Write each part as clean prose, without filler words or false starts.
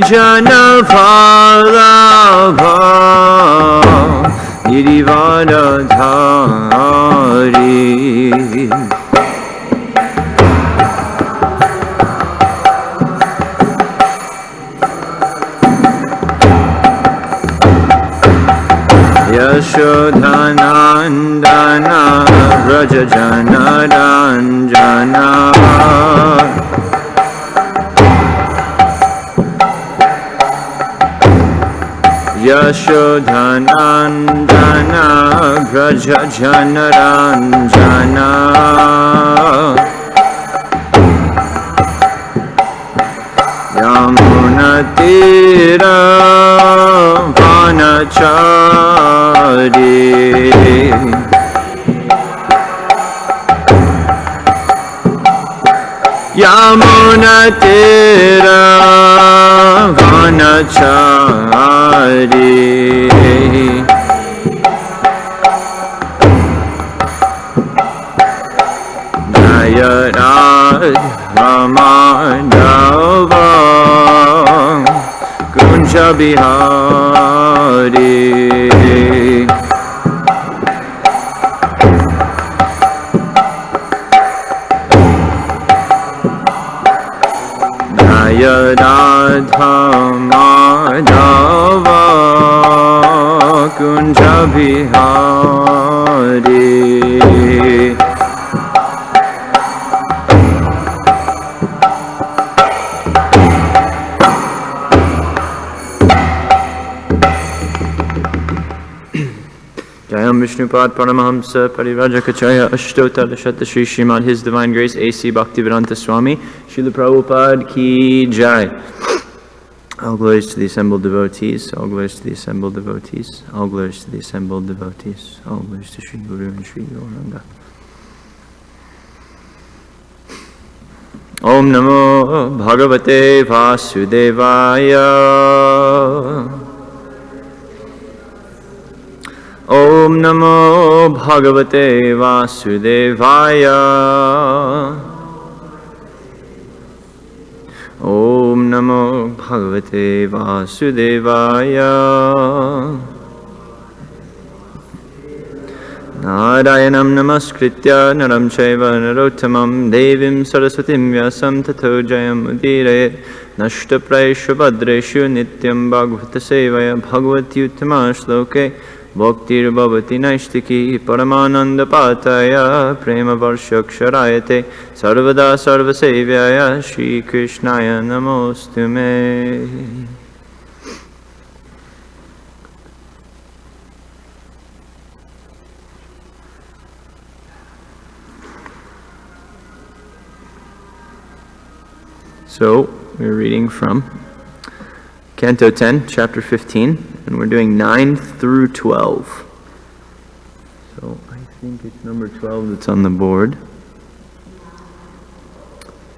jana phalabha girivadadhari. Yashodhanandana Vraja Jana Ranjana Yashodhanandana Vraja Jana Ranjana Yamunatira Vanachari Yamunatira Vanachari Jayarad Ramadava Kunja Bihari Jayadadha Madhava Kunja Bihari Jayam Vishnupad Paramahamsa Parivrajacharya Ashtota Dashata Shri Srimad His Divine Grace A.C. Bhaktivedanta Swami Srila Prabhupada Ki Jai. All glories to the assembled devotees, all glories to the assembled devotees, all glories to the assembled devotees, all glories to Sri Guru and Sri Gauranga. Om Namo Bhagavate Vasudevaya Om Namo Bhagavate Vasudevaya Om Namo Bhagavate Vasudevaya Narayanam Namaskritya Naram Chaiva Narottamam Devim Saraswatim Vyasam Tato Jayam Udirayet Nashta Praeshu Bhadreshu Nityam Bhagavata Sevaya Bhagavati Uttama Shloke Bhaktir Bhavati Naishtiki Paramananda Pataya Prema Varshaksharayate Sarvada Sarvasevyaya Shri Krishnaya Namostume. So, we're reading from Canto 10, Chapter 15, and we're doing 9 through 12. So, I think it's number 12 that's on the board.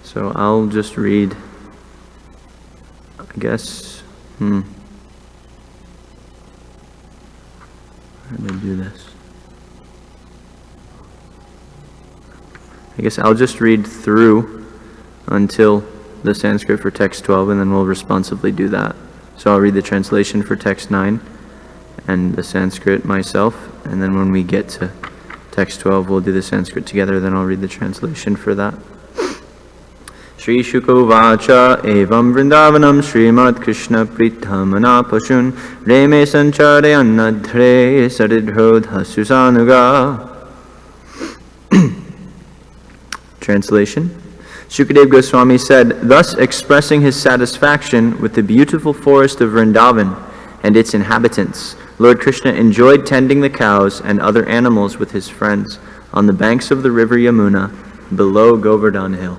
So, I'll just read, I guess, how do I do this? I guess I'll just read through until the Sanskrit for text 12, and then we'll responsively do that. So I'll read the translation for text 9 and the Sanskrit myself, and then when we get to text 12, we'll do the Sanskrit together, then I'll read the translation for that. Shri Shuko Vacha Evam Vrindavanam Srimad Krishna Prithamana Pashun Reme Sancharayannadhre Saridhodha Susanuga. Translation. Shukadev Goswami said, thus expressing his satisfaction with the beautiful forest of Vrindavan and its inhabitants, Lord Krishna enjoyed tending the cows and other animals with his friends on the banks of the river Yamuna below Govardhan Hill.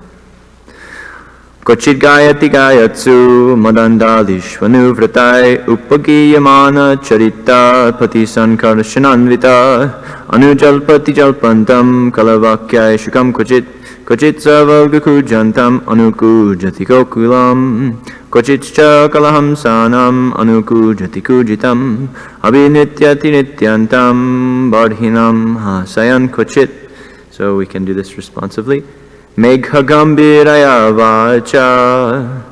Kochit gayati gayatsu madandalishvanu vratai upagiyamana charita pati sankarshananvita anujalpati jalpantam kalavakyai shukam kochit Kochit savalgakujantam anukujati kokulam Kochitcha kalaham sanam anukujati kujitam Abhinityati nityantam bardhinam hasayan kochit. So we can do this responsively. Megha gambiraya vacha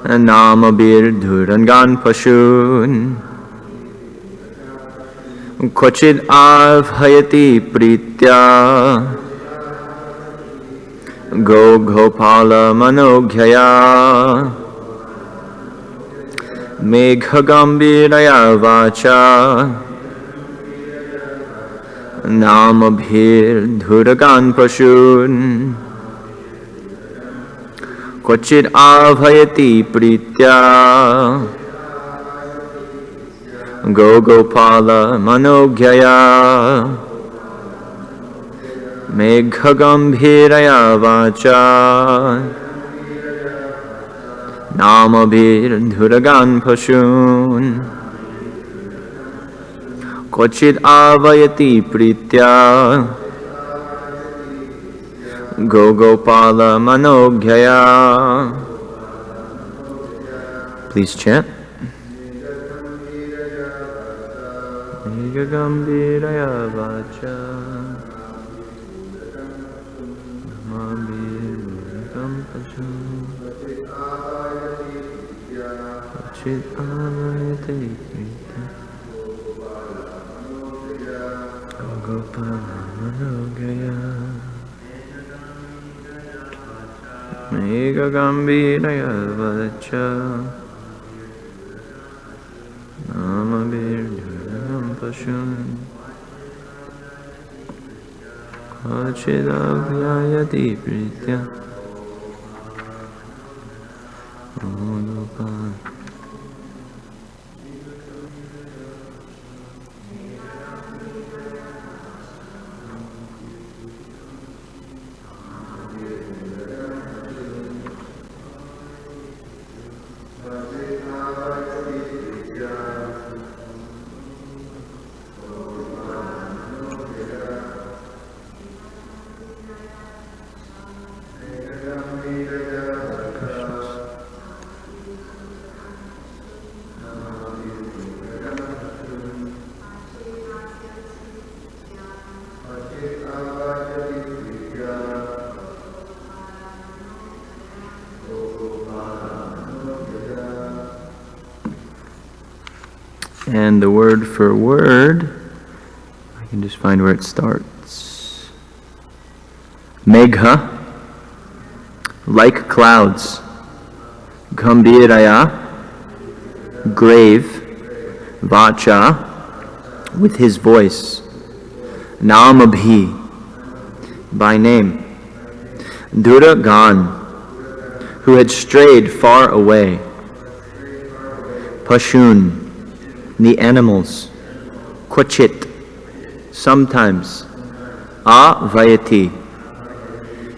Namabir Dhurangan Pashun Kochid Avhayati Pritya Go Gopala Manoghyaya Meghagambiraya Vacha Namabhir Dhuragan Pashun Kochid Avhayati Pritya Go Gopala Manoghyaya Meghagambhiraya Vacha Namabhir Dhuragan Pashun Kochid Avayati Pritya Go Gopala Manoghyaya. Please chant. Megagambiraya Vacha Namabhir Dhuragan Pashun Kochid Avayati Pritya Gopala Manoghyaya Megagambiraya Vacha Namabhir Dhuragan Pashun Kochid Avayati Pritya Gopala. And the word for word, I can just find where it starts. Megha, like clouds. Gambhiraya, grave. Vacha, with his voice. Namabhi, by name. Dhuragan, who had strayed far away. Pashun, the animals. Kochit, sometimes. Avayati,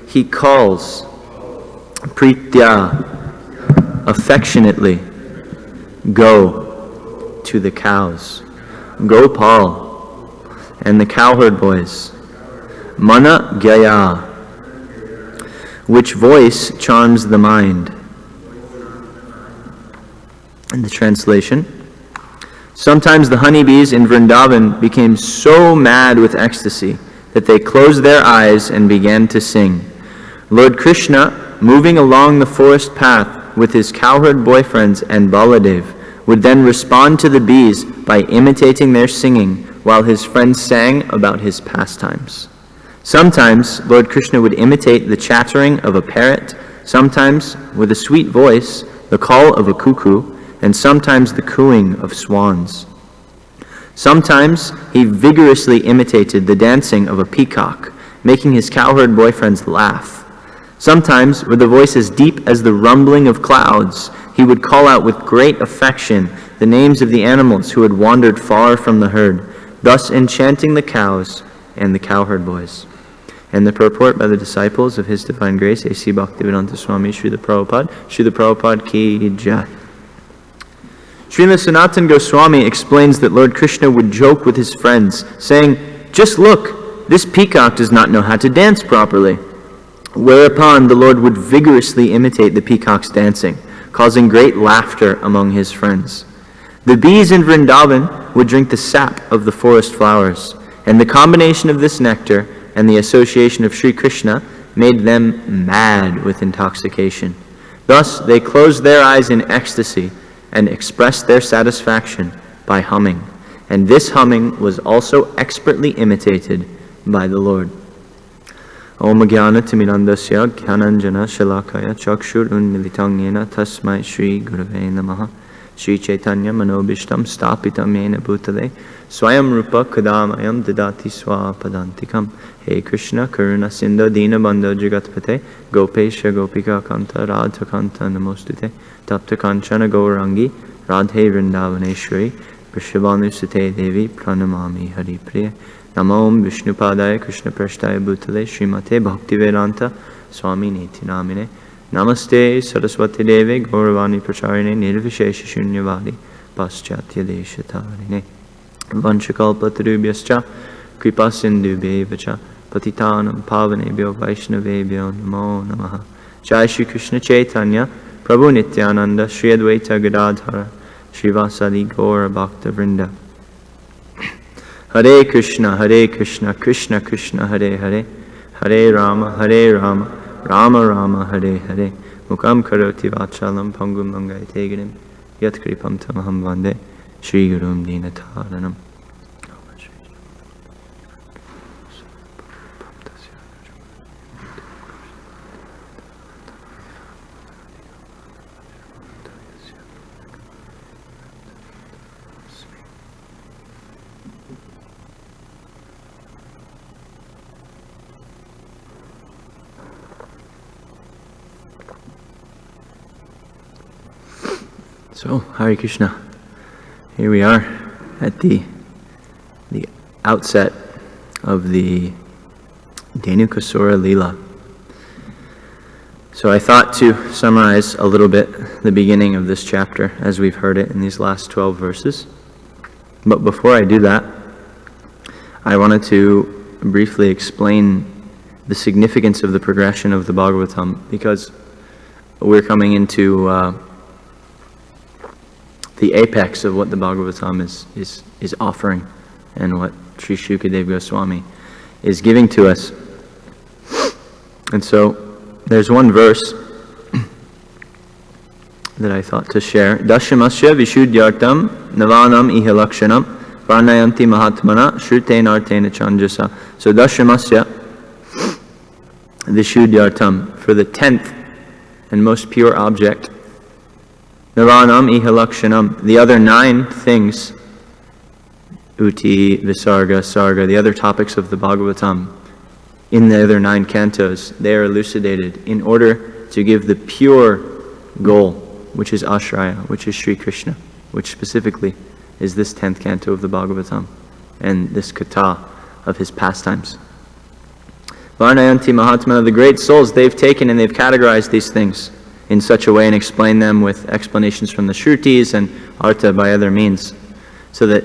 he calls. Pritya, affectionately. Go, to the cows. Gopal, and the cowherd boys. Mana Gyaya, which voice charms the mind. In the translation, sometimes the honeybees in Vrindavan became so mad with ecstasy that they closed their eyes and began to sing. Lord Krishna, moving along the forest path with his cowherd boyfriends and Baladev, would then respond to the bees by imitating their singing while his friends sang about his pastimes. Sometimes Lord Krishna would imitate the chattering of a parrot, sometimes with a sweet voice, the call of a cuckoo, and sometimes the cooing of swans. Sometimes he vigorously imitated the dancing of a peacock, making his cowherd boyfriends laugh. Sometimes, with a voice as deep as the rumbling of clouds, he would call out with great affection the names of the animals who had wandered far from the herd, thus enchanting the cows and the cowherd boys. And the purport by the disciples of His Divine Grace, A.C. Bhaktivedanta Swami Srila Prabhupada ki jai. Srila Sanatana Goswami explains that Lord Krishna would joke with his friends, saying, "Just look, this peacock does not know how to dance properly." Whereupon the Lord would vigorously imitate the peacock's dancing, causing great laughter among his friends. The bees in Vrindavan would drink the sap of the forest flowers, and the combination of this nectar and the association of Sri Krishna made them mad with intoxication. Thus they closed their eyes in ecstasy and expressed their satisfaction by humming. And this humming was also expertly imitated by the Lord. Om Jnana Timirandasya Jnananjana Shalakaya Chakshur Unmilitang Yena Tasmai Shri Gurave Namaha Shri Chaitanya Manobishtam Stapitam Yena Bhutale Swayam Rupa Kadamayam Didati Swapadantikam. Hey Krishna Karuna Sindhu Dina Bandha Jagatpate Gopesha Gopika Kanta Radha Kanta Namostute Tapta Kanchana Gaurangi Radhe Vrindavaneshwari Vrishabhanu Sute Devi Pranamami Hari Priya. Namo Om Vishnupadaya Krishna Prashtaya Bhutale Srimate Bhaktivedanta Swami Niti Namine Namaste Saraswati Deve Gauravani Pracharine Nirvishesha Shunyavadi Paschatya Deshatarine Vanchakalpatarubhyascha Kripa Sindhubhyevacha Patitanam Pavanebhyo Vaishnavebhyo Namo Namaha. Jai Shri Krishna Chaitanya Prabhu Nityananda Shri Advaita Gadadhara Srivasadi Gaura Bhakta Vrinda. Hare Krishna, Krishna Krishna, Hare Hare, Hare Rama, Rama Rama, Hare Hare. Mukam karoti vachalam pangum mangai tegirim, yat kripam tamaham vande, Shri Gurum Dinataranam. So, Hare Krishna, here we are at the outset of the Dhenukasura Leela. So I thought to summarize a little bit the beginning of this chapter as we've heard it in these last 12 verses. But before I do that, I wanted to briefly explain the significance of the progression of the Bhagavatam, because we're coming into the apex of what the Bhagavatam is offering and what Sri Shukadeva Goswami is giving to us. And so there's one verse that I thought to share. Dashamasya vishuddhyartam navanam ihalakshanam varnayanti mahatmana shrutenartena chanjasa. So Dashamasya vishuddhyartam, for the 10th and most pure object, Navanam ihalakshanam, the other 9 things, Uti, Visarga, Sarga, the other topics of the Bhagavatam, in the other 9 cantos, they are elucidated in order to give the pure goal, which is Ashraya, which is Sri Krishna, which specifically is this 10th canto of the Bhagavatam, and this kata of his pastimes. Varnayanti Mahatmana, the great souls, they've taken and they've categorized these things in such a way and explain them with explanations from the Shrutis and Artha by other means, so that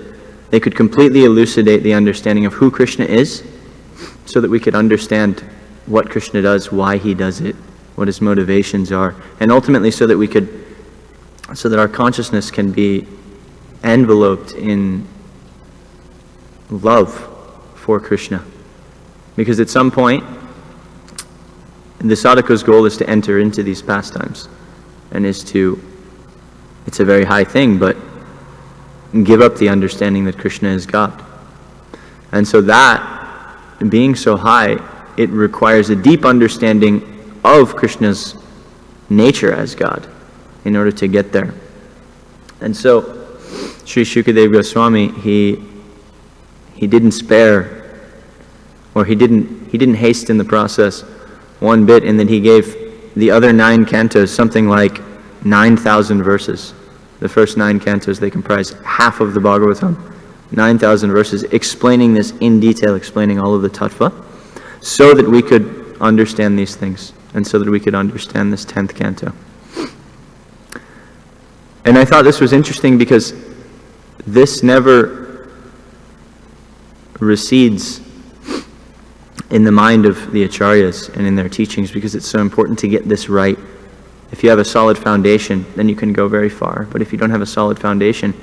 they could completely elucidate the understanding of who Krishna is, so that we could understand what Krishna does, why he does it, what his motivations are, and ultimately so that our consciousness can be enveloped in love for Krishna. Because at some point, the sadhaka's goal is to enter into these pastimes, and it's a very high thing, but give up the understanding that Krishna is God. And so that, being so high, it requires a deep understanding of Krishna's nature as God in order to get there. And so, Sri Shukadeva Goswami, he didn't spare, or he didn't hasten the process one bit, in that he gave the other 9 cantos something like 9,000 verses. The first 9 cantos, they comprise half of the Bhagavatam. 9,000 verses explaining this in detail, explaining all of the tattva, so that we could understand these things, and so that we could understand this 10th canto. And I thought this was interesting because this never recedes in the mind of the acharyas and in their teachings, because it's so important to get this right. If you have a solid foundation, then you can go very far. But if you don't have a solid foundation,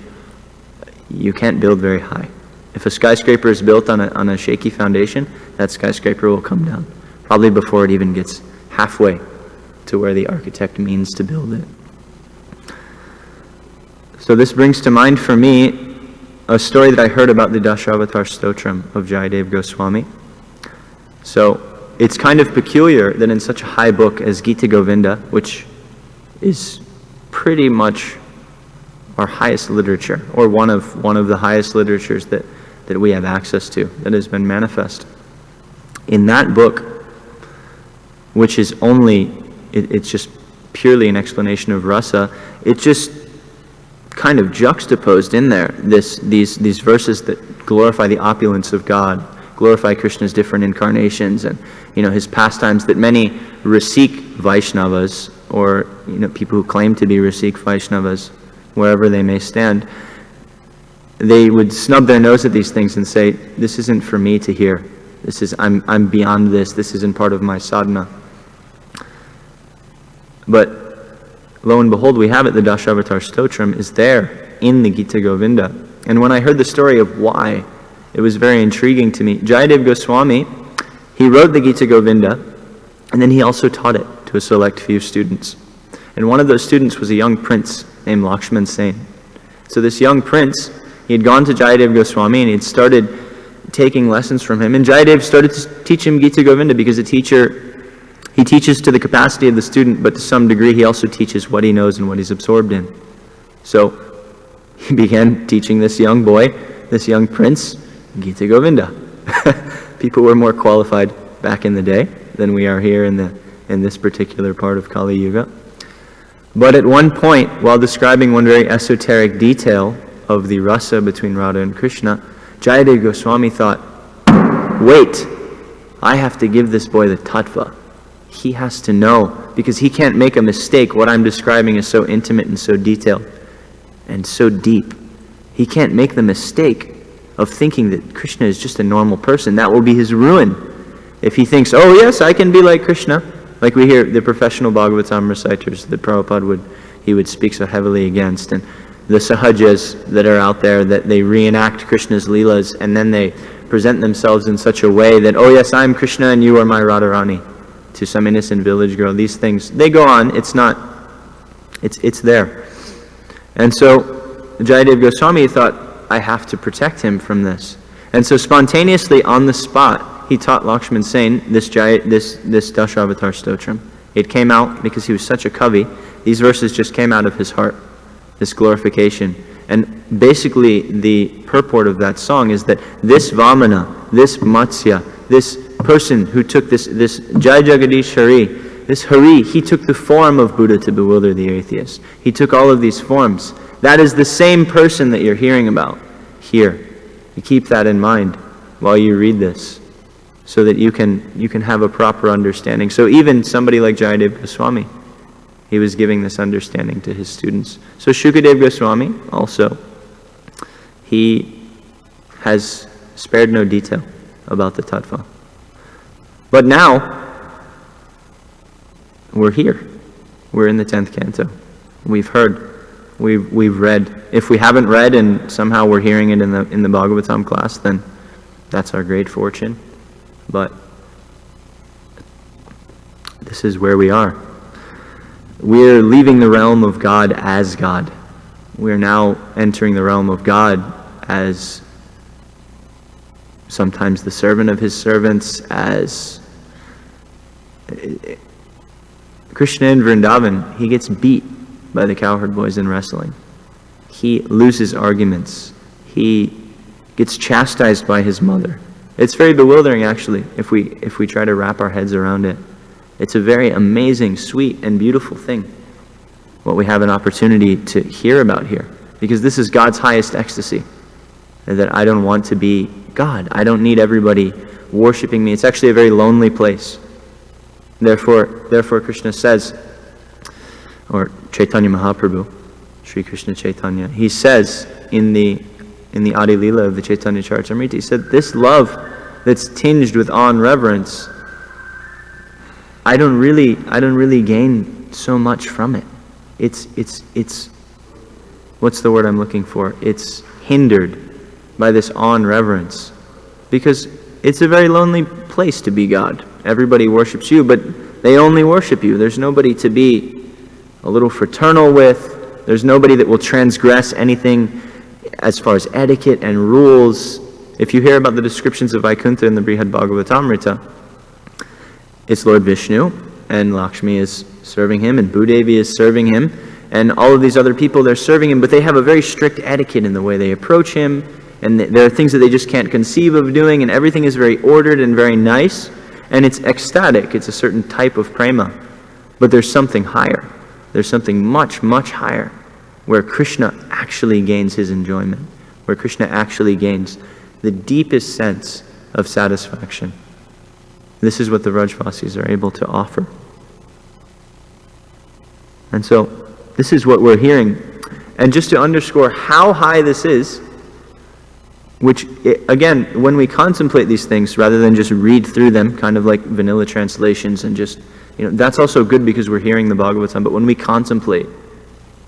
you can't build very high. If a skyscraper is built on a shaky foundation, that skyscraper will come down, probably before it even gets halfway to where the architect means to build it. So this brings to mind for me a story that I heard about the Dasharavatar Stotram of Jayadev Goswami. So it's kind of peculiar that in such a high book as Gita Govinda, which is pretty much our highest literature, or one of the highest literatures that we have access to, that has been manifest. In that book, which is it's just purely an explanation of rasa, it just kind of juxtaposed in there these verses that glorify the opulence of God, glorify Krishna's different incarnations, and his pastimes that many Rasik Vaishnavas, or people who claim to be Rasik Vaishnavas, wherever they may stand, they would snub their nose at these things and say, this isn't for me to hear. I'm beyond this. This isn't part of my sadhana. But lo and behold, we have it. The Dasharavatar Stotram is there in the Gita Govinda. And when I heard the story of why, it was very intriguing to me. Jayadev Goswami, he wrote the Gita Govinda, and then he also taught it to a select few students. And one of those students was a young prince named Lakshman Sen. So this young prince, he had gone to Jayadev Goswami and he had started taking lessons from him. And Jayadev started to teach him Gita Govinda, because he teaches to the capacity of the student, but to some degree he also teaches what he knows and what he's absorbed in. So he began teaching this young boy, this young prince, Gita Govinda. People were more qualified back in the day than we are here in this particular part of Kali Yuga. But at one point, while describing one very esoteric detail of the rasa between Radha and Krishna, Jayadev Goswami thought, wait, I have to give this boy the tattva. He has to know, because he can't make a mistake. What I'm describing is so intimate and so detailed and so deep. He can't make the mistake of thinking that Krishna is just a normal person. That will be his ruin. If he thinks, oh yes, I can be like Krishna, like we hear the professional Bhagavatam reciters that Prabhupada would speak so heavily against, and the sahajas that are out there, that they reenact Krishna's leelas, and then they present themselves in such a way that, oh yes, I'm Krishna and you are my Radharani, to some innocent village girl. These things, they go on. It's there. And so Jayadev Goswami thought, I have to protect him from this. And so spontaneously on the spot, he taught Lakshman Sen this Dasharavatar Stotram. It came out because he was such a kavi. These verses just came out of his heart, this glorification. And basically the purport of that song is that this Vamana, this Matsya, this person who took this Jai Jagadish Hari, this Hari, he took the form of Buddha to bewilder the atheist. He took all of these forms. That is the same person that you're hearing about here. You keep that in mind while you read this, so that you can have a proper understanding. So even somebody like Jayadev Goswami, he was giving this understanding to his students. So Shukadev Goswami also, he has spared no detail about the tattva. But now, we're here. We're in the 10th canto. We've heard, we've read. If we haven't read and somehow we're hearing it in the Bhagavatam class, then that's our great fortune. But this is where we are. We're leaving the realm of God as God. We're now entering the realm of God as sometimes the servant of his servants, as Krishna in Vrindavan. He gets beat by the cowherd boys in wrestling. He loses arguments. He gets chastised by his mother. It's very bewildering, actually, if we try to wrap our heads around it. It's a very amazing, sweet, and beautiful thing, what we have an opportunity to hear about here. Because this is God's highest ecstasy, that I don't want to be God. I don't need everybody worshiping me. It's actually a very lonely place. Therefore Krishna says, or Chaitanya Mahaprabhu, Sri Krishna Chaitanya, he says in the Adi Leela of the Chaitanya Charitamrita, he said, this love that's tinged with awe and reverence, I don't really gain so much from it. It's what's the word I'm looking for? It's hindered by this awe and reverence, because it's a very lonely place to be God. Everybody worships you, but They only worship you. There's nobody to be a little fraternal with. There's nobody that will transgress anything as far as etiquette and rules. If you hear about the descriptions of Vaikuntha in the Brihad Bhagavatamrita, it's Lord Vishnu, and Lakshmi is serving him, and Bhudevi is serving him, and all of these other people, they're serving him, but they have a very strict etiquette in the way they approach him, and there are things that they just can't conceive of doing, and everything is very ordered and very nice, and it's ecstatic. It's a certain type of prema. But there's something higher. There's something much, much higher, where Krishna actually gains his enjoyment, where Krishna actually gains the deepest sense of satisfaction. This is what the Vrajvasis are able to offer. And so, this is what we're hearing. And just to underscore how high this is, which, again, when we contemplate these things, rather than just read through them, kind of like vanilla translations, and just, that's also good because we're hearing the Bhagavatam, but when we contemplate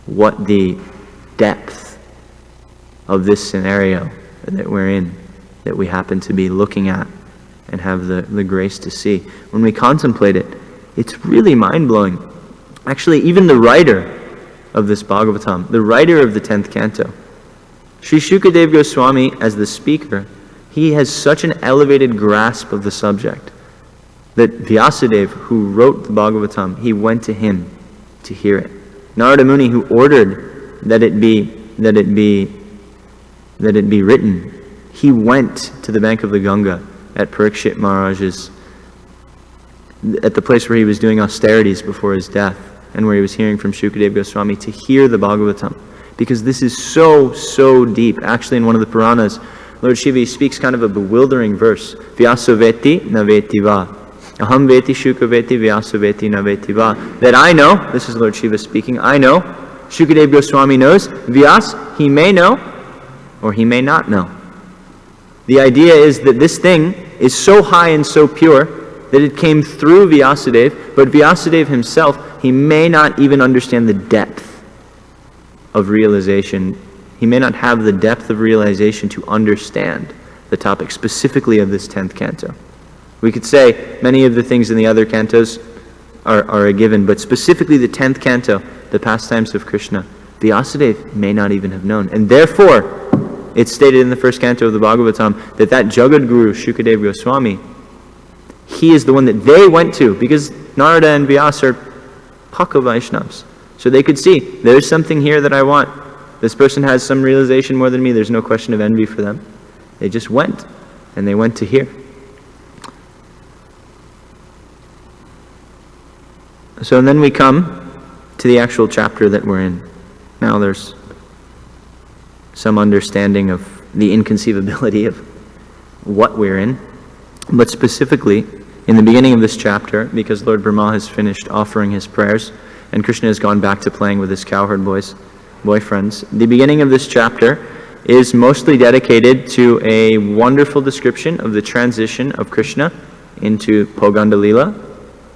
what the depth of this scenario that we're in, that we happen to be looking at, and have the grace to see. When we contemplate it, it's really mind-blowing. Actually, even the writer of this Bhagavatam, the writer of the 10th canto, Sri Shukadeva Goswami, as the speaker, he has such an elevated grasp of the subject that Vyasadeva, who wrote the Bhagavatam, he went to him to hear it. Narada Muni, who ordered that it be written, he went to the bank of the Ganga at Parikshit Maharaj's, at the place where he was doing austerities before his death, and where he was hearing from Shukadeva Goswami, to hear the Bhagavatam. Because this is so, so deep. Actually, in one of the Puranas, Lord Shiva speaks kind of a bewildering verse. Vyasaveti na veti va. Aham veti Shukaveti vyasaveti na veti va. That I know, this is Lord Shiva speaking, I know, Shukadeva Goswami knows, Vyas, he may know, or he may not know. The idea is that this thing is so high and so pure that it came through Vyasadeva, but Vyasadeva himself, he may not even understand the depth of realization. He may not have the depth of realization to understand the topic specifically of this 10th canto. We could say many of the things in the other cantos are a given, but specifically the 10th canto, the pastimes of Krishna, Vyasadeva may not even have known. And therefore, it's stated in the first canto of the Bhagavatam that Jagad Guru, Shukadeva Goswami, he is the one that they went to, because Narada and Vyasa are Paka Vaishnavas. So they could see, there's something here that I want. This person has some realization more than me. There's no question of envy for them. They just went, and they went to hear. So then we come to the actual chapter that we're in. Now there's some understanding of the inconceivability of what we're in. But specifically, in the beginning of this chapter, because Lord Brahma has finished offering his prayers, and Krishna has gone back to playing with his cowherd boyfriends, the beginning of this chapter is mostly dedicated to a wonderful description of the transition of Krishna into Poganda Lila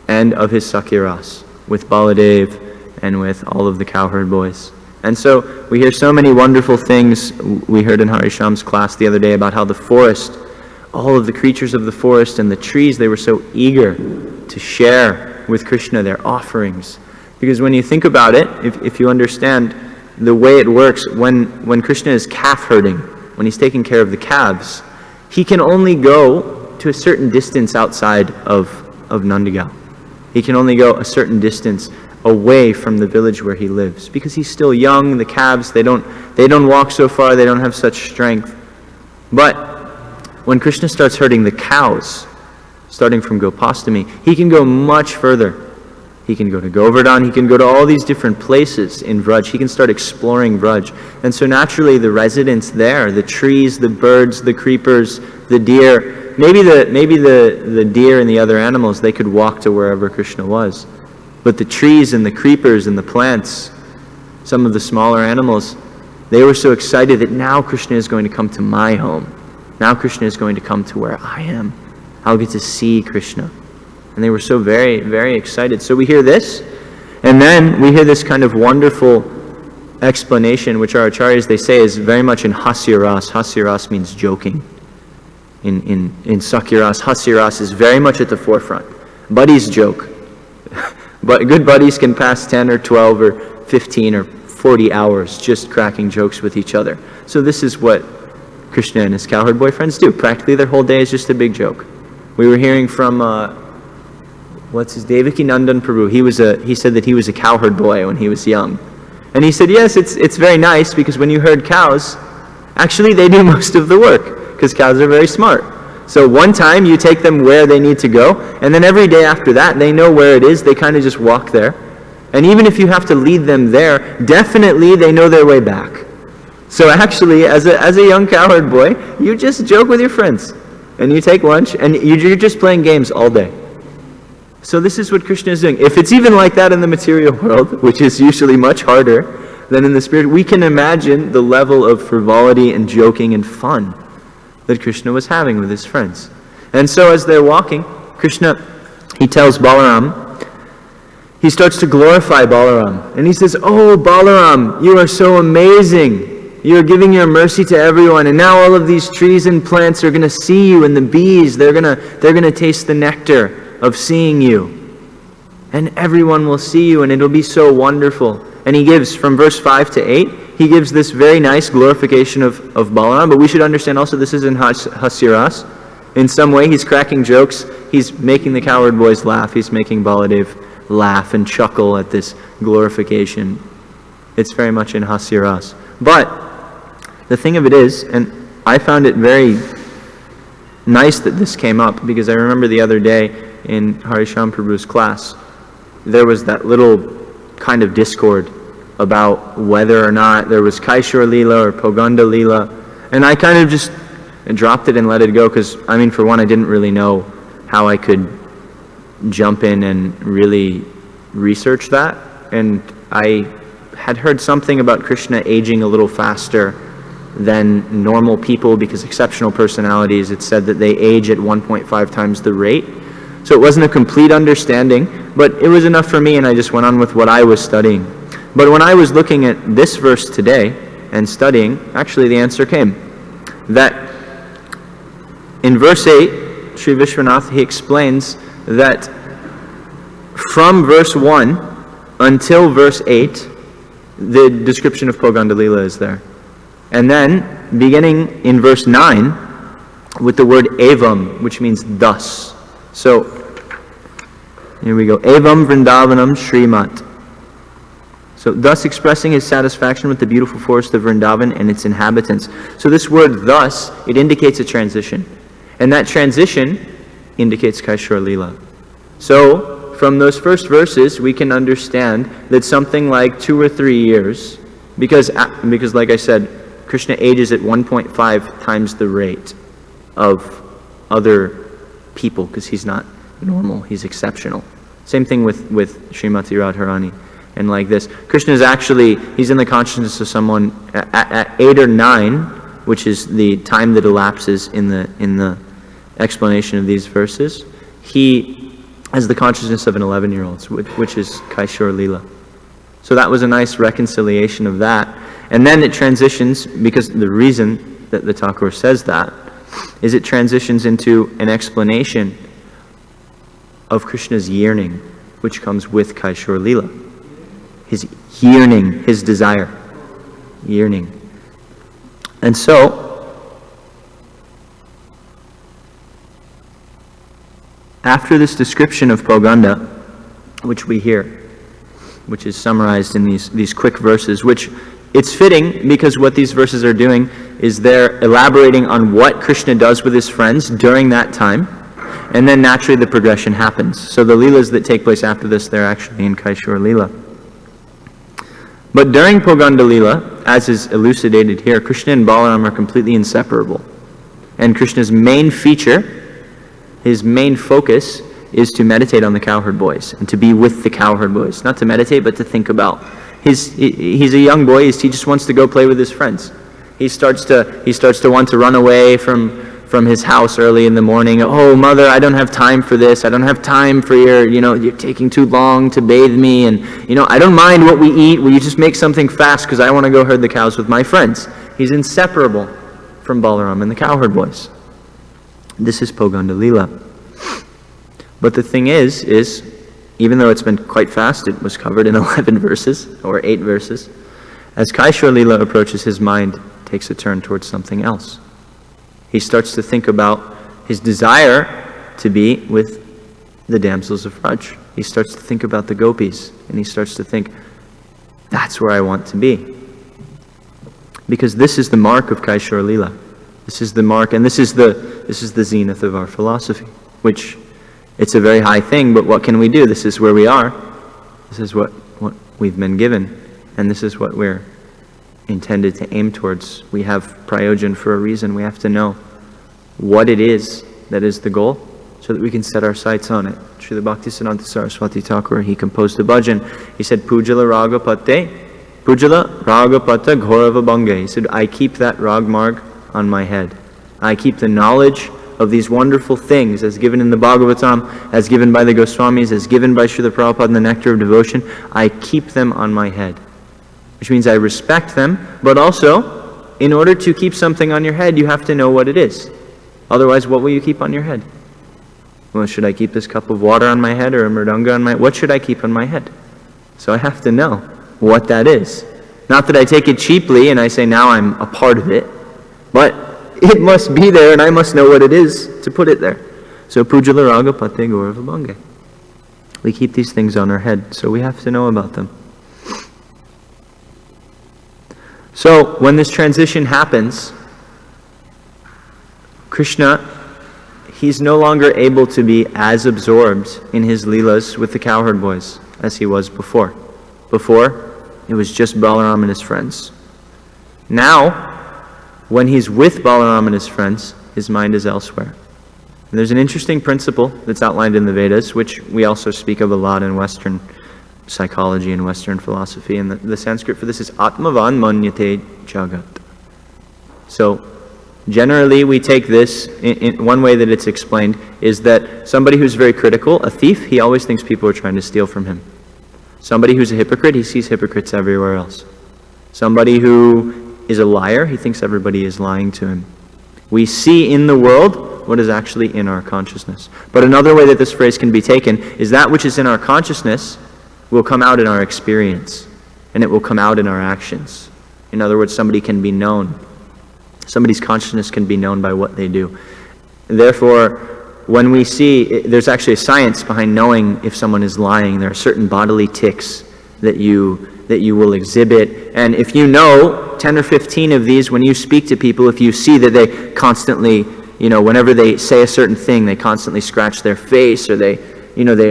and of his Sakyaras with Baladev and with all of the cowherd boys. And so we hear so many wonderful things. We heard in Harisham's class the other day about how the forest, all of the creatures of the forest and the trees, they were so eager to share with Krishna their offerings. Because when you think about it, if you understand the way it works, when Krishna is calf herding, when he's taking care of the calves, he can only go to a certain distance outside of Nandigal. He can only go a certain distance away from the village where he lives, because he's still young. The calves, they don't walk so far, they don't have such strength. But when Krishna starts herding the cows, starting from Gopastami, he can go much further. He can go to Govardhan, he can go to all these different places in Vraj. He can start exploring Vraj. And so naturally the residents there, the trees, the birds, the creepers, the deer, maybe the deer and the other animals, they could walk to wherever Krishna was. But the trees and the creepers and the plants, some of the smaller animals, they were so excited that now Krishna is going to come to my home. Now Krishna is going to come to where I am. I'll get to see Krishna. And they were so very, very excited. So we hear this, and then we hear this kind of wonderful explanation, which our acharyas, they say, is very much in hasyaras. Hasyaras means joking. In sakyaras, hasyaras is very much at the forefront. Buddies joke. But good buddies can pass 10 or 12 or 15 or 40 hours just cracking jokes with each other. So this is what Krishna and his cowherd boyfriends do. Practically their whole day is just a big joke. We were hearing from, Devaki Nandan Prabhu. He said that he was a cowherd boy when he was young. And he said, yes, it's very nice because when you herd cows, actually they do most of the work because cows are very smart. So one time you take them where they need to go, and then every day after that they know where it is. They kind of just walk there. And even if you have to lead them there, definitely they know their way back. So actually, as a young cowherd boy, you just joke with your friends, and you take lunch, and you're just playing games all day. So this is what Krishna is doing. If it's even like that in the material world, which is usually much harder than in the spirit, we can imagine the level of frivolity and joking and fun that Krishna was having with his friends. And so as they're walking, Krishna, he tells Balaram, he starts to glorify Balaram. And he says, oh, Balaram, you are so amazing. You are giving your mercy to everyone. And now all of these trees and plants are going to see you, and the bees, they're going to taste the nectar of seeing you. And everyone will see you, and it'll be so wonderful. And he gives, from verse 5 to 8, he gives this very nice glorification of Balaram. But we should understand also this is in Hasyaras. In some way, he's cracking jokes. He's making the cowherd boys laugh. He's making Baladev laugh and chuckle at this glorification. It's very much in Hasyaras. But the thing of it is, and I found it very nice that this came up, because I remember the other day in Harisham Prabhu's class, there was that little kind of discord about whether or not there was Kaishor Leela or Poganda Leela. And I kind of just dropped it and let it go, because, I mean, for one, I didn't really know how I could jump in and really research that. And I had heard something about Krishna aging a little faster than normal people, because exceptional personalities, it said that they age at 1.5 times the rate. So it wasn't a complete understanding, but it was enough for me, and I just went on with what I was studying. But when I was looking at this verse today and studying, actually the answer came. That in verse 8, Sri Vishwanath, he explains that from verse 1 until verse 8, the description of Poganda Leela is there. And then, beginning in verse 9, with the word evam, which means thus. So, here we go. Evam Vrindavanam Srimad. So, thus expressing his satisfaction with the beautiful forest of Vrindavan and its inhabitants. So this word thus, it indicates a transition. And that transition indicates Kaishor Leela. So, from those first verses, we can understand that something like 2 or 3 years, because like I said, Krishna ages at 1.5 times the rate of other people, because he's not normal, he's exceptional. Same thing with Srimati Radharani. And like this, Krishna is actually, he's in the consciousness of someone at 8 or 9, which is the time that elapses in the explanation of these verses. He has the consciousness of an 11-year-old, which is Kaishor Leela. So that was a nice reconciliation of that. And then it transitions, because the reason that the Thakur says that is it transitions into an explanation of Krishna's yearning, which comes with Kaishor Leela. His yearning, his desire, yearning. And so, after this description of Poganda, which we hear, which is summarized in these quick verses, which it's fitting, because what these verses are doing is they're elaborating on what Krishna does with his friends during that time, and then naturally the progression happens. So the Leelas that take place after this, they're actually in Kaishor Leela. But during Poganda Leela, as is elucidated here, Krishna and Balaram are completely inseparable. And Krishna's main feature, his main focus, is to meditate on the cowherd boys and to be with the cowherd boys. Not to meditate, but to think about. He's a young boy. He just wants to go play with his friends. He starts to want to run away from his house early in the morning. Oh, mother, I don't have time for this. I don't have time for you're taking too long to bathe me. And, I don't mind what we eat. Will you just make something fast, because I want to go herd the cows with my friends. He's inseparable from Balaram and the cowherd boys. This is Poganda Leela. But the thing is even though it's been quite fast, it was covered in 11 verses, or 8 verses. As Kaishar Leela approaches, his mind takes a turn towards something else. He starts to think about his desire to be with the damsels of Vraj. He starts to think about the gopis, and he starts to think, that's where I want to be. Because this is the mark of Kaishar Leela. This is the mark, and this is the zenith of our philosophy, which it's a very high thing, but what can we do? This is where we are. This is what we've been given, and this is what we're intended to aim towards. We have prayojan for a reason. We have to know what it is that is the goal, so that we can set our sights on it. Srila Bhaktisiddhanta Saraswati Thakur, he composed a bhajan. He said, Pujala Ragapate, Pujala Ragapata Ghaurava Bange. He said, I keep that Ragmarg on my head. I keep the knowledge of these wonderful things as given in the Bhagavatam, as given by the Goswamis, as given by Srila Prabhupada in the Nectar of Devotion. I keep them on my head. Which means I respect them, but also, in order to keep something on your head, you have to know what it is. Otherwise, what will you keep on your head? Well, should I keep this cup of water on my head or a mridanga on my head? What should I keep on my head? So I have to know what that is. Not that I take it cheaply and I say now I'm a part of it, but it must be there and I must know what it is to put it there. So Pujala Raga Pate Gaurava Bange. We keep these things on our head, so we have to know about them. So when this transition happens, Krishna, he's no longer able to be as absorbed in his leelas with the cowherd boys as he was before. Before, it was just Balaram and his friends. Now, when he's with Balaram and his friends, his mind is elsewhere. And there's an interesting principle that's outlined in the Vedas, which we also speak of a lot in Western psychology and Western philosophy. And the Sanskrit for this is Atmavan Manyate Jagat. So, generally, we take this, in one way that it's explained, is that somebody who's very critical, a thief, he always thinks people are trying to steal from him. Somebody who's a hypocrite, he sees hypocrites everywhere else. Somebody who is a liar, he thinks everybody is lying to him. We see in the world what is actually in our consciousness. But another way that this phrase can be taken is that which is in our consciousness will come out in our experience, and it will come out in our actions. In other words, somebody can be known. Somebody's consciousness can be known by what they do. Therefore, when we see, there's actually a science behind knowing if someone is lying. There are certain bodily tics that you will exhibit. And if you know 10 or 15 of these, when you speak to people, if you see that they constantly, whenever they say a certain thing, they constantly scratch their face or they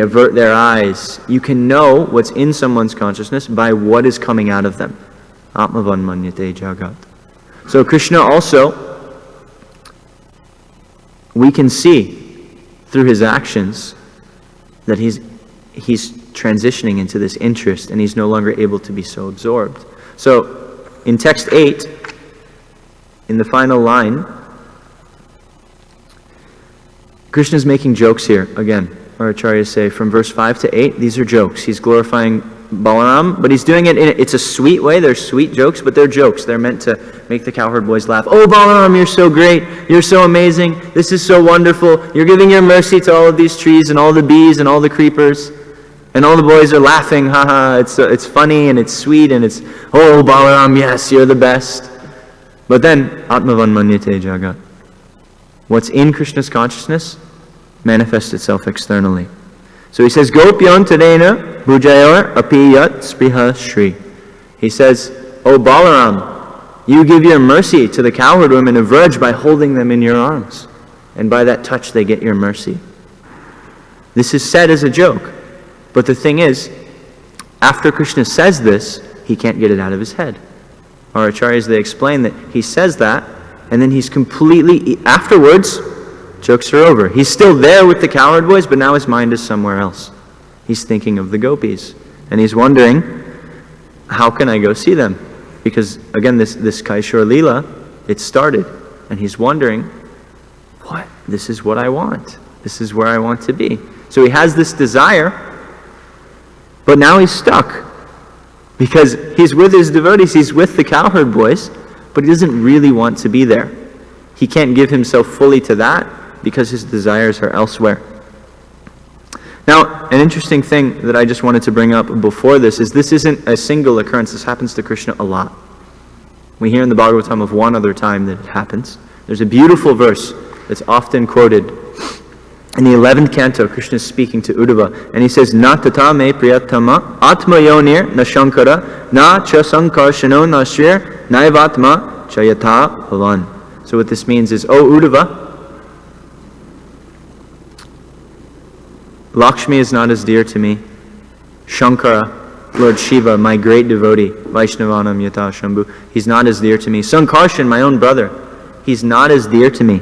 avert their eyes, you can know what's in someone's consciousness by what is coming out of them. Atmavan Manyate Jagat. So Krishna also, we can see through his actions that he's transitioning into this interest and he's no longer able to be so absorbed. So in text 8, in the final line, Krishna's making jokes here. Again, our acharyas say from verse 5 to 8, these are jokes. He's glorifying Balaram, but he's doing it it's a sweet way. They're sweet jokes, but they're jokes. They're meant to make the cowherd boys laugh. Oh, Balaram, you're so great. You're so amazing. This is so wonderful. You're giving your mercy to all of these trees and all the bees and all the creepers. And all the boys are laughing. Haha, it's funny and it's sweet and it's, oh, Balaram, yes, you're the best. But then, Atmavan Manyate Jagat. What's in Krishna's consciousness manifests itself externally. So he says, Gopyan Tadena Bhujayor Apiyat Spriha Shri. He says, O Balaram, you give your mercy to the cowherd women of Vraj by holding them in your arms. And by that touch they get your mercy. This is said as a joke. But the thing is, after Krishna says this, he can't get it out of his head. Our acharyas, they explain that he says that, and then he's completely, afterwards, jokes are over. He's still there with the cowherd boys, but now his mind is somewhere else. He's thinking of the gopis. And he's wondering, how can I go see them? Because, again, this Kaishar Leela, it started. And he's wondering, what? This is what I want. This is where I want to be. So he has this desire, but now he's stuck. Because he's with his devotees, he's with the cowherd boys, but he doesn't really want to be there. He can't give himself fully to that because his desires are elsewhere. Now, an interesting thing that I just wanted to bring up before this isn't a single occurrence. This happens to Krishna a lot. We hear in the Bhagavatam of one other time that it happens. There's a beautiful verse that's often quoted. In the 11th canto, Krishna is speaking to Uddhava, and he says, Na tata me priyatama, atma yonir na shankara, na cha sankarshano na shrir, naivatma chayata bhavan. So what this means is, O Uddhava, Lakshmi is not as dear to me. Shankara, Lord Shiva, my great devotee, Vaishnavanam Yata Shambhu, he's not as dear to me. Sankarshan, my own brother, he's not as dear to me.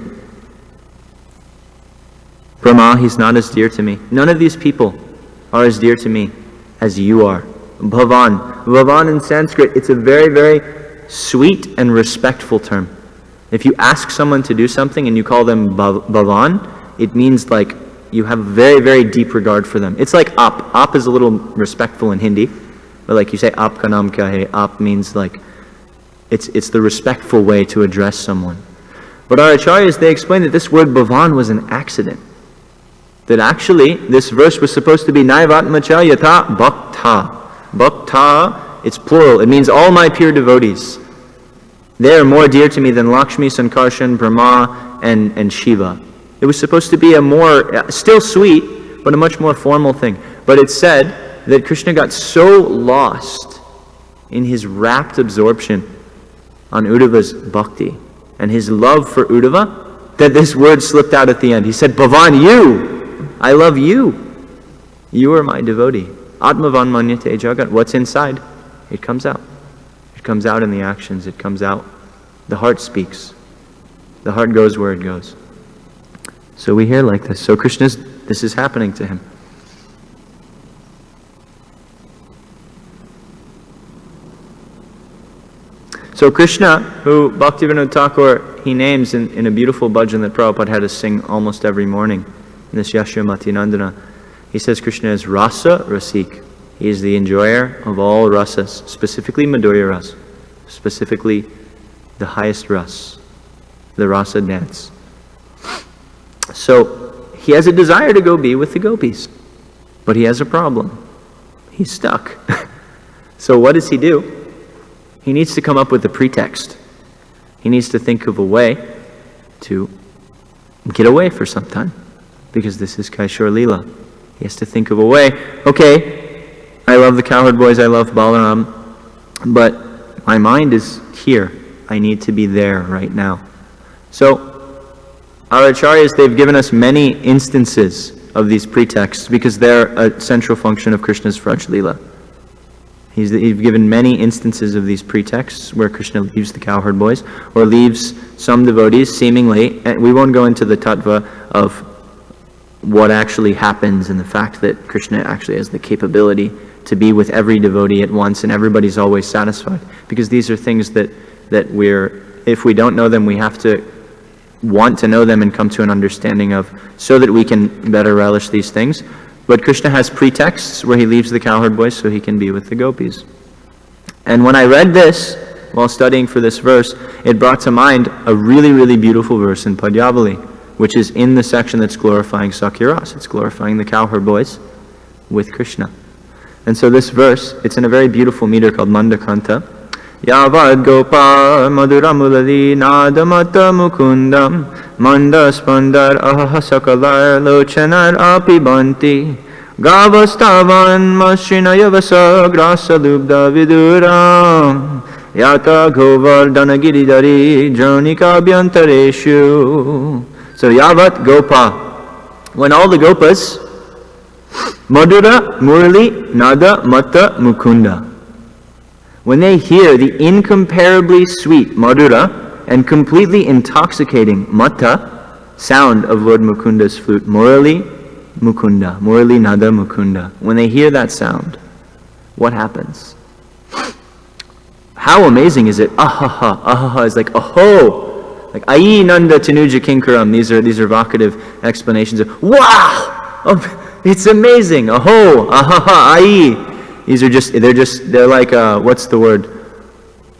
Brahma, he's not as dear to me. None of these people are as dear to me as you are. Bhavan. Bhavan in Sanskrit, it's a very, very sweet and respectful term. If you ask someone to do something and you call them Bhavan, it means like you have very, very deep regard for them. It's like Aap. Aap is a little respectful in Hindi, but like you say, Aap ka naam kya hai? Aap means like, it's the respectful way to address someone. But our acharyas, they explain that this word Bhavan was an accident. That actually, this verse was supposed to be Naivatmacha Yata Bhakta. Bhakta, it's plural. It means all my pure devotees. They are more dear to me than Lakshmi, Sankarshan, Brahma, and Shiva. It was supposed to be a more, still sweet, but a much more formal thing. But it's said that Krishna got so lost in his rapt absorption on Uddhava's bhakti and his love for Uddhava that this word slipped out at the end. He said, Bhavan, you! I love you! You are my devotee. Atmavan manyate jagat. What's inside? It comes out. It comes out in the actions. It comes out. The heart speaks. The heart goes where it goes. So we hear like this. So this is happening to him. So Krishna, who Bhaktivinoda Thakur, he names in a beautiful bhajan that Prabhupada had us sing almost every morning, in this Yashomati Nandana, he says Krishna is Rasa Rasik. He is the enjoyer of all rasas, specifically Madhurya Ras, specifically the highest ras, the rasa dance. So he has a desire to go be with the gopis, but he has a problem. He's stuck. So what does he do? He needs to come up with a pretext. He needs to think of a way to get away for some time, because this is Kaishor Leela. He has to think of a way. Okay, I love the cowherd boys, I love Balaram, but my mind is here. I need to be there right now. So our acharyas, they've given us many instances of these pretexts because they're a central function of Krishna's Vraj Leela. He's given many instances of these pretexts where Krishna leaves the cowherd boys or leaves some devotees seemingly, and we won't go into the tattva of what actually happens and the fact that Krishna actually has the capability to be with every devotee at once and everybody's always satisfied, because these are things that if we don't know them, we have to want to know them and come to an understanding of, so that we can better relish these things. But Krishna has pretexts where he leaves the cowherd boys so he can be with the gopis. And when I read this, while studying for this verse, it brought to mind a really, really beautiful verse in Padyavali, which is in the section that's glorifying Sakyaras. It's glorifying the cowherd boys with Krishna. And so this verse, it's in a very beautiful meter called Mandakanta. Yavad Gopal Madhuramulali Nadamata Mukundam Mandas Pandar Aha Sakalar Lochanar Apibanti Gavastavan Mashinayavasa Grasa Lubda Viduram Yata Govardhana Giridari Jonika Byantareshu. So Yavat Gopa, when all the Gopas, Madhura Murali Nada Mata Mukunda, when they hear the incomparably sweet Madhura and completely intoxicating Mata sound of Lord Mukunda's flute, Murali Mukunda, Murali Nada Mukunda, when they hear that sound, what happens? How amazing is it? Ahaha, ahaha is like aho, like Ayi Nanda Tanuja Kinkaram. These are vocative explanations of wow, oh, it's amazing. Aho, ahaha, Ayi. They're like, what's the word?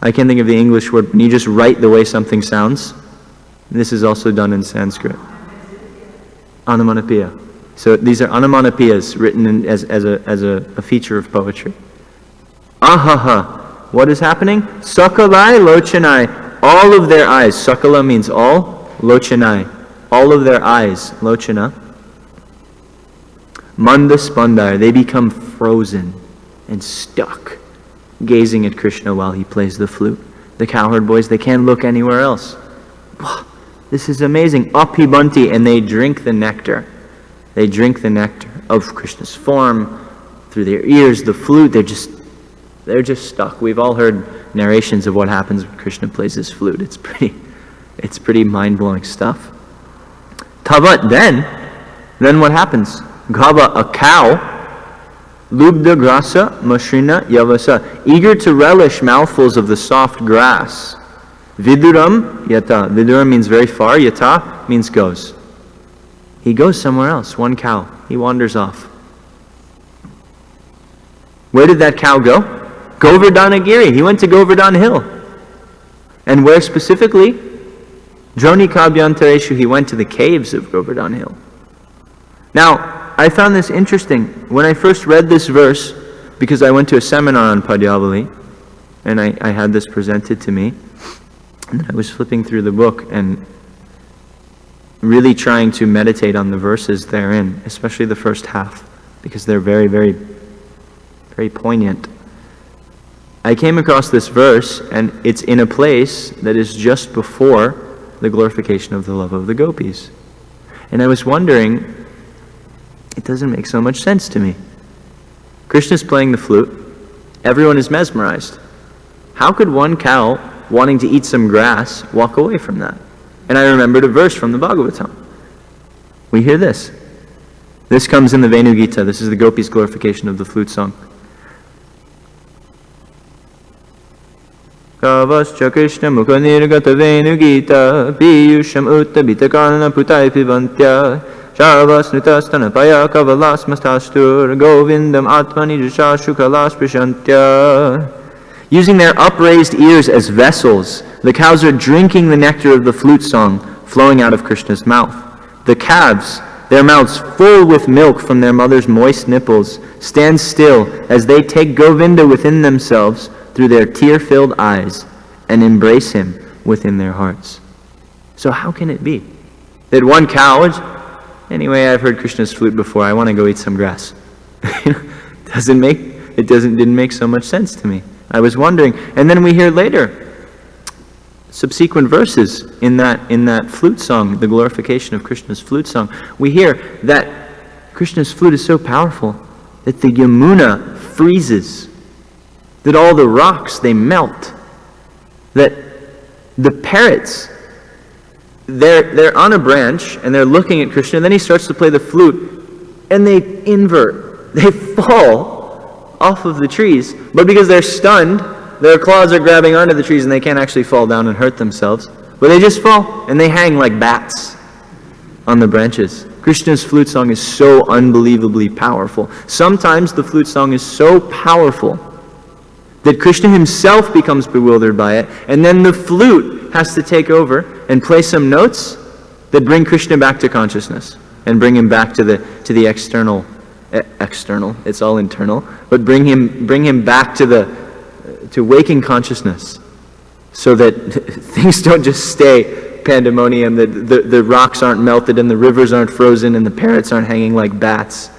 I can't think of the English word. When you just write the way something sounds. This is also done in Sanskrit. Onomatopoeia. So these are onomatopoeias written as a feature of poetry. Ahaha. What is happening? Sakalai lochanai. All of their eyes. Sakala means all. Lochanai. All of their eyes. Lochana. Mandaspandar. They become frozen and stuck, gazing at Krishna while he plays the flute. The cowherd boys, they can't look anywhere else. This is amazing. Apibanti. And they drink the nectar. They drink the nectar of Krishna's form through their ears, the flute. They're just stuck. We've all heard narrations of what happens when Krishna plays his flute. It's pretty mind-blowing stuff. Tavat, then what happens? Gaba, a cow, lubda grasa, mashrina yavasa, eager to relish mouthfuls of the soft grass. Viduram yata. Viduram means very far. Yata means goes. He goes somewhere else, one cow. He wanders off. Where did that cow go? Govardhanagiri. He went to Govardhan Hill. And where specifically? Droni Kabyantareshu. He went to the caves of Govardhan Hill. Now, I found this interesting. When I first read this verse, because I went to a seminar on Padyavali, and I had this presented to me, and I was flipping through the book and really trying to meditate on the verses therein, especially the first half, because they're very, very, very poignant. I came across this verse, and it's in a place that is just before the glorification of the love of the gopis. And I was wondering, it doesn't make so much sense to me. Krishna's playing the flute. Everyone is mesmerized. How could one cow, wanting to eat some grass, walk away from that? And I remembered a verse from the Bhagavatam. We hear this. This comes in the Venu Gita. This is the gopis' glorification of the flute song. Kavascha Krishna Mukha Nirgata Venu Gita Piyusham Uttabita Karna Putai Pivantya Shavasnuta Paya Kavalas Mastastur Govindam Atmani Jashashu Kalash Prashantya. Using their upraised ears as vessels, the cows are drinking the nectar of the flute song flowing out of Krishna's mouth. The calves, their mouths full with milk from their mother's moist nipples, stand still as they take Govinda within themselves through their tear-filled eyes and embrace him within their hearts. So how can it be that one cow is, anyway, I've heard Krishna's flute before, I want to go eat some grass. Didn't make so much sense to me. I was wondering, and then we hear later, subsequent verses in that flute song, the glorification of Krishna's flute song, we hear that Krishna's flute is so powerful that the Yamuna freezes, that all the rocks, they melt, that the parrots, they're on a branch and they're looking at Krishna, and then he starts to play the flute and they invert, they fall off of the trees, but because they're stunned, their claws are grabbing onto the trees and they can't actually fall down and hurt themselves, but they just fall and they hang like bats on the branches. Krishna's flute song is so unbelievably powerful. Sometimes the flute song is so powerful that Krishna himself becomes bewildered by it, and then the flute has to take over and play some notes that bring Krishna back to consciousness and bring him back to the external, it's all internal, but bring him back to waking consciousness, so that things don't just stay pandemonium, that the rocks aren't melted and the rivers aren't frozen and the parrots aren't hanging like bats.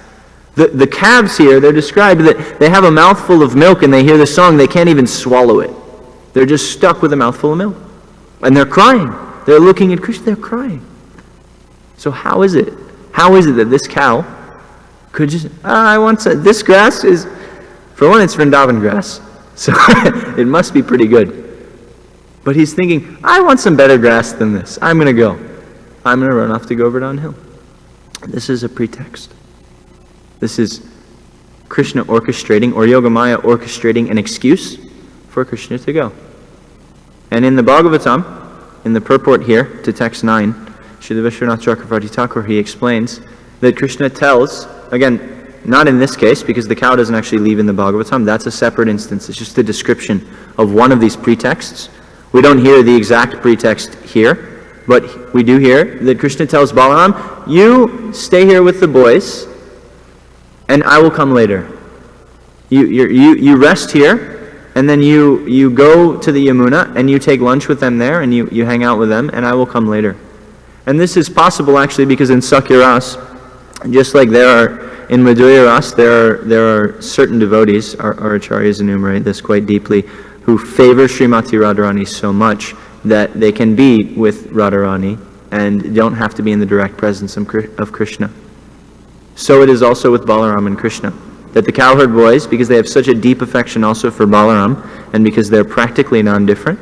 The calves here, they're described that they have a mouthful of milk and they hear the song, they can't even swallow it. They're just stuck with a mouthful of milk. And they're crying. They're looking at Krishna, they're crying. So how is it that this cow could just, I want some, this grass is, for one, it's Vrindavan grass, so it must be pretty good. But he's thinking, I want some better grass than this. I'm going to go. I'm going to run off to Govardhan Hill. This is a pretext. This is Krishna orchestrating, or Yogamaya orchestrating an excuse for Krishna to go. And in the Bhagavatam, in the purport here to text 9, Srila Vishwanath Chakravarti Thakur, he explains that Krishna tells, again, not in this case, because the cow doesn't actually leave in the Bhagavatam, that's a separate instance, it's just a description of one of these pretexts. We don't hear the exact pretext here, But we do hear that Krishna tells Balaram, you stay here with the boys, and I will come later. You rest here, and then you go to the Yamuna, and you take lunch with them there, and you hang out with them, and I will come later. And this is possible actually because in Sakya Ras, just like there are in Madhurya Ras, there are certain devotees, our acharyas enumerate this quite deeply, who favor Srimati Radharani so much that they can be with Radharani and don't have to be in the direct presence of Krishna. So it is also with Balaram and Krishna, that the cowherd boys, because they have such a deep affection also for Balaram, and because they're practically non-different,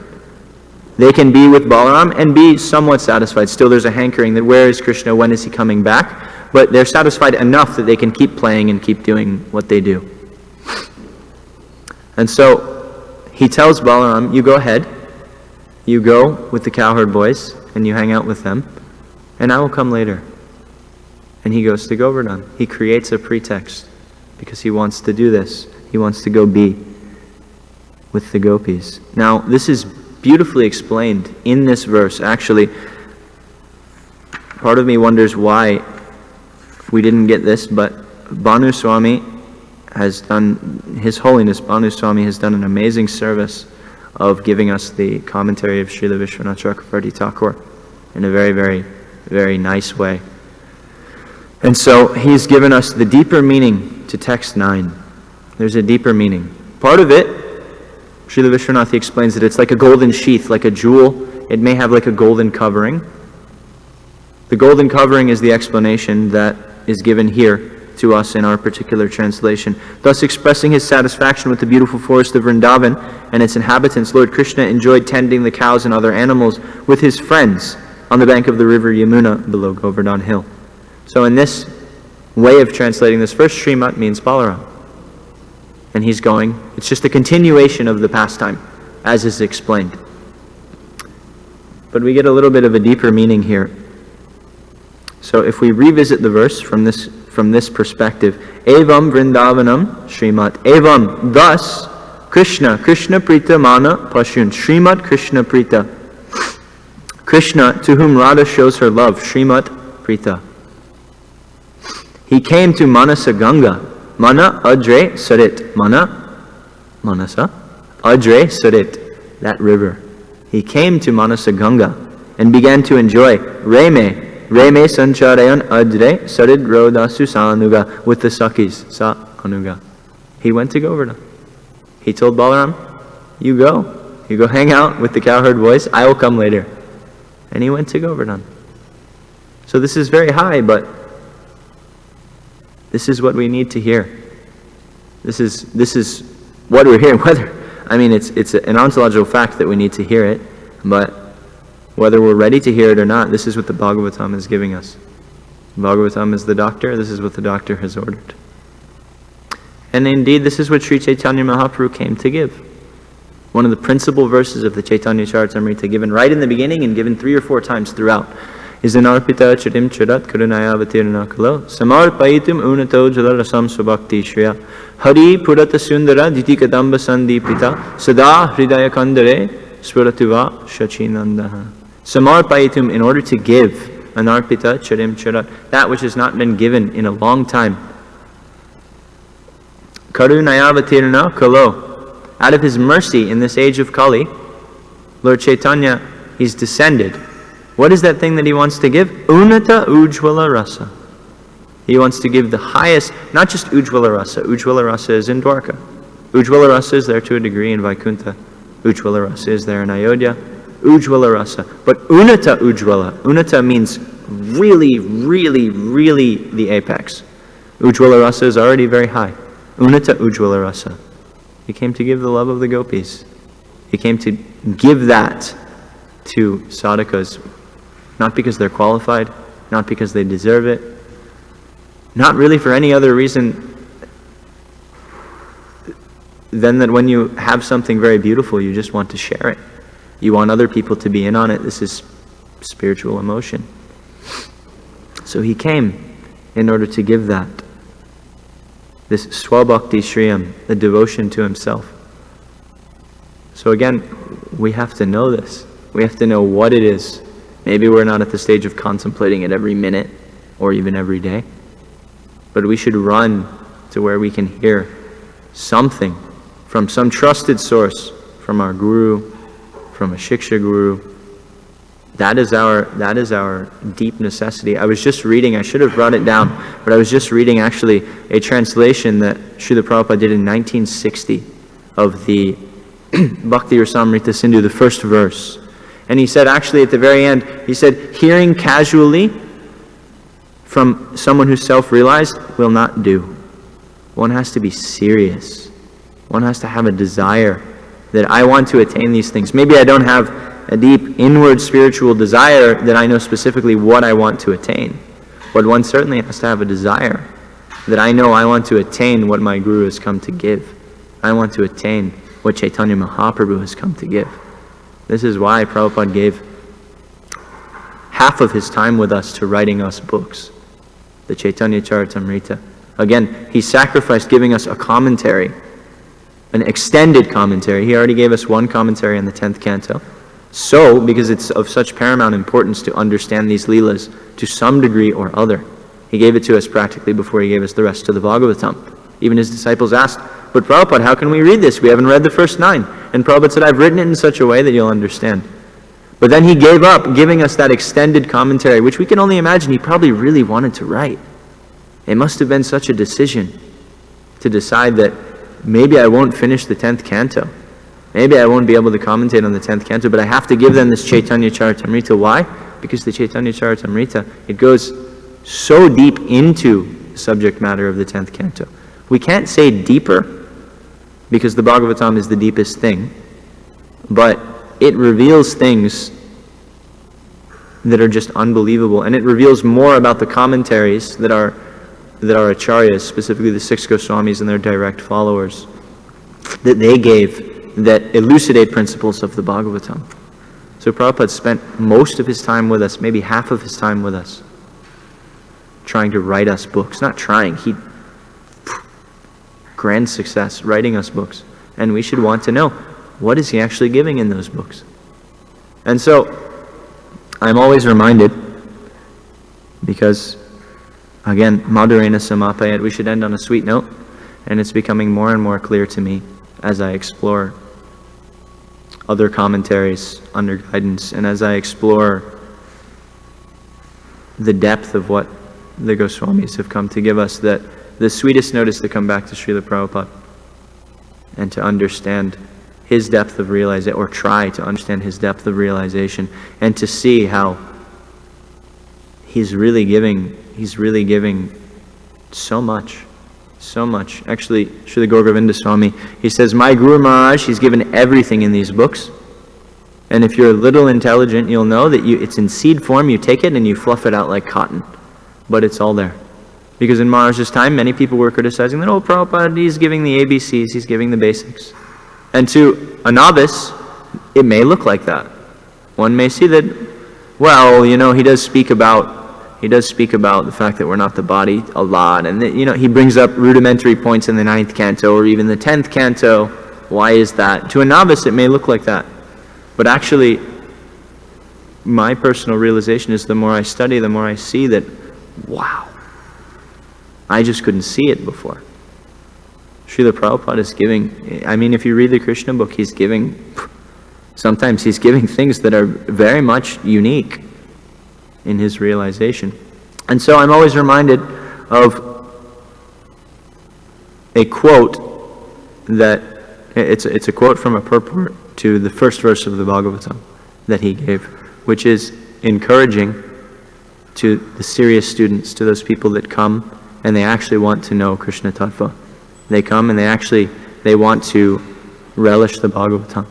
they can be with Balaram and be somewhat satisfied. Still there's a hankering that where is Krishna, when is he coming back? But they're satisfied enough that they can keep playing and keep doing what they do. And so he tells Balaram, you go ahead, you go with the cowherd boys, and you hang out with them, and I will come later. And he goes to Govardhan. He creates a pretext because he wants to do this. He wants to go be with the gopis. Now, this is beautifully explained in this verse. Actually, part of me wonders why we didn't get this, but Bhanu Swami has done, His Holiness Bhanu Swami has done an amazing service of giving us the commentary of Srila Vishwanath Chakravarti Thakur in a very, very, very nice way. And so he's given us the deeper meaning to text 9. There's a deeper meaning. Part of it, Srila Vishwanath explains that it's like a golden sheath, like a jewel. It may have like a golden covering. The golden covering is the explanation that is given here to us in our particular translation. Thus expressing his satisfaction with the beautiful forest of Vrindavan and its inhabitants, Lord Krishna enjoyed tending the cows and other animals with his friends on the bank of the river Yamuna below Govardhan Hill. So in this way of translating this verse, Srimad means Balaram. And he's going, it's just a continuation of the pastime, as is explained. But we get a little bit of a deeper meaning here. So if we revisit the verse from this perspective, Evam Vrindavanam Srimad. Evam, thus, Krishna Prita Mana Pashun. Srimad Krishna Prita. Krishna, to whom Radha shows her love, Srimad Prita. He came to Manasa Ganga. Mana Adre Sarit. Manasa Adre Sarit. That river. He came to Manasa Ganga and began to enjoy Reme Sancharayan Adre Sarid Rodasu Sanuga with the Sakis. Sa Anuga. He went to Govardhan. He told Balaram, you go hang out with the cowherd boys, I will come later. And he went to Govardhan. So this is very high, but this is what we need to hear. This is what we're hearing. It's an ontological fact that we need to hear it, but whether we're ready to hear it or not, this is what the Bhagavatam is giving us. Bhagavatam is the doctor, this is what the doctor has ordered. And indeed, this is what Sri Chaitanya Mahaprabhu came to give. One of the principal verses of the Chaitanya Charitamrita, given right in the beginning and given 3 or 4 times throughout, is Anarpita Charim Charat Karunayavatirna Kalo Samarpaitum Unato Jalarasam Subhakti Shriya Hari Purata Sundara Diti Kadamba Sandipita Sada Hridaya Kandare Swarativa Shachinandaha. Samarpaitum, in order to give, Anarpita Charim Charat, that which has not been given in a long time. Karunayavatirna Kalo, out of his mercy in this age of Kali, Lord Chaitanya, he's descended. What is that thing that he wants to give? Unata Ujjvala Rasa. He wants to give the highest, not just Ujjvala Rasa. Ujjvala Rasa is in Dwarka. Ujjvala Rasa is there to a degree in Vaikuntha. Ujjvala Rasa is there in Ayodhya. Ujjvala Rasa. But Unata Ujjvala. Unata means really, really, really the apex. Ujjvala Rasa is already very high. Unata Ujjvala Rasa. He came to give the love of the gopis. He came to give that to sadhakas, not because they're qualified, not because they deserve it, not really for any other reason than that when you have something very beautiful, you just want to share it. You want other people to be in on it. This is spiritual emotion. So he came in order to give that. This swabhakti shriyam, the devotion to himself. So again, we have to know this. We have to know what it is Maybe we're not at the stage of contemplating it every minute or even every day. But we should run to where we can hear something from some trusted source, from our guru, from a Shiksha guru. That is our deep necessity. I was just reading, I should have brought it down, but I was just reading actually a translation that Srila Prabhupada did in 1960 of the Bhakti Rasamrita Sindhu, the first verse. And he said actually at the very end, he said, hearing casually from someone who's self-realized will not do. One has to be serious. One has to have a desire that I want to attain these things. Maybe I don't have a deep inward spiritual desire that I know specifically what I want to attain. But one certainly has to have a desire that I know I want to attain what my Guru has come to give. I want to attain what Chaitanya Mahaprabhu has come to give. This is why Prabhupada gave half of his time with us to writing us books. The Chaitanya Charitamrita. Again, he sacrificed giving us a commentary, an extended commentary. He already gave us one commentary on the 10th canto. So, because it's of such paramount importance to understand these Leelas to some degree or other, he gave it to us practically before he gave us the rest of the Bhagavatam. Even his disciples asked, but Prabhupada, how can we read this? We haven't read the first 9. And Prabhupada said, I've written it in such a way that you'll understand. But then he gave up giving us that extended commentary, which we can only imagine he probably really wanted to write. It must have been such a decision to decide that maybe I won't finish the 10th canto. Maybe I won't be able to commentate on the 10th canto, but I have to give them this Chaitanya Charitamrita. Why? Because the Chaitanya Charitamrita, it goes so deep into the subject matter of the 10th canto. We can't say deeper, because the Bhagavatam is the deepest thing, but it reveals things that are just unbelievable, and it reveals more about the commentaries that are acharyas, specifically the 6 Goswamis and their direct followers, that they gave that elucidate principles of the Bhagavatam. So Prabhupada spent most of his time with us, maybe half of his time with us, trying to write us books. Not trying, grand success, writing us books. And we should want to know, what is he actually giving in those books? And so, I'm always reminded, because, again, Madhurena Samapayat, we should end on a sweet note, and it's becoming more and more clear to me as I explore other commentaries under guidance, and as I explore the depth of what the Goswamis have come to give us, that the sweetest note is to come back to Srila Prabhupada and to understand his depth of realization, or try to understand his depth of realization, and to see how he's really giving so much. So much. Actually, Srila Gauragovinda Swami, he says, my Guru Maharaj, he's given everything in these books. And if you're a little intelligent, you'll know that it's in seed form, you take it and you fluff it out like cotton. But it's all there. Because in Maharaj's time, many people were criticizing that, oh, Prabhupada, he's giving the ABCs, he's giving the basics. And to a novice, it may look like that. One may see that, well, he does speak about the fact that we're not the body a lot, and that, he brings up rudimentary points in the 9th canto or even the 10th canto. Why is that? To a novice, it may look like that. But actually, my personal realization is the more I study, the more I see that, wow, I just couldn't see it before. Srila Prabhupada is giving, if you read the Krishna book, sometimes he's giving things that are very much unique in his realization. And so I'm always reminded of a quote that, it's a quote from a purport to the first verse of the Bhagavatam that he gave, which is encouraging to the serious students, to those people that come and they actually want to know Krishna Tattva. They come and they want to relish the Bhagavatam.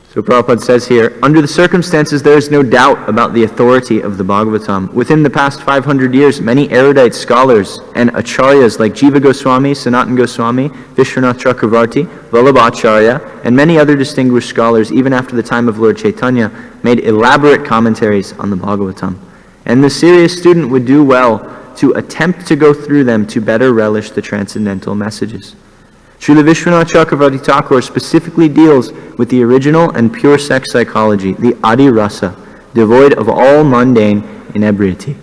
So Prabhupada says here, under the circumstances, there is no doubt about the authority of the Bhagavatam. Within the past 500 years, many erudite scholars and acharyas like Jiva Goswami, Sanatan Goswami, Vishwanath Chakravarti, Vallabhacharya, and many other distinguished scholars, even after the time of Lord Chaitanya, made elaborate commentaries on the Bhagavatam. And the serious student would do well to attempt to go through them to better relish the transcendental messages. Srila Vishwanath Chakravarti Thakur specifically deals with the original and pure sex psychology, the Adi Rasa, devoid of all mundane inebriety.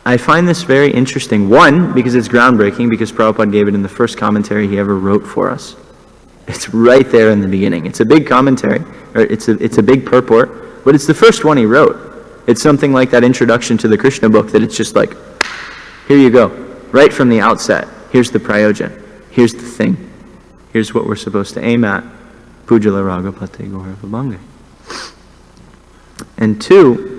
I find this very interesting. One, because it's groundbreaking, because Prabhupada gave it in the first commentary he ever wrote for us. It's right there in the beginning. It's a big commentary, or it's a big purport, but it's the first one he wrote. It's something like that introduction to the Krishna book that it's just like, here you go, right from the outset. Here's the prayojan. Here's the thing. Here's what we're supposed to aim at. Pujala Raga Pate Gaura Vibhange. And two,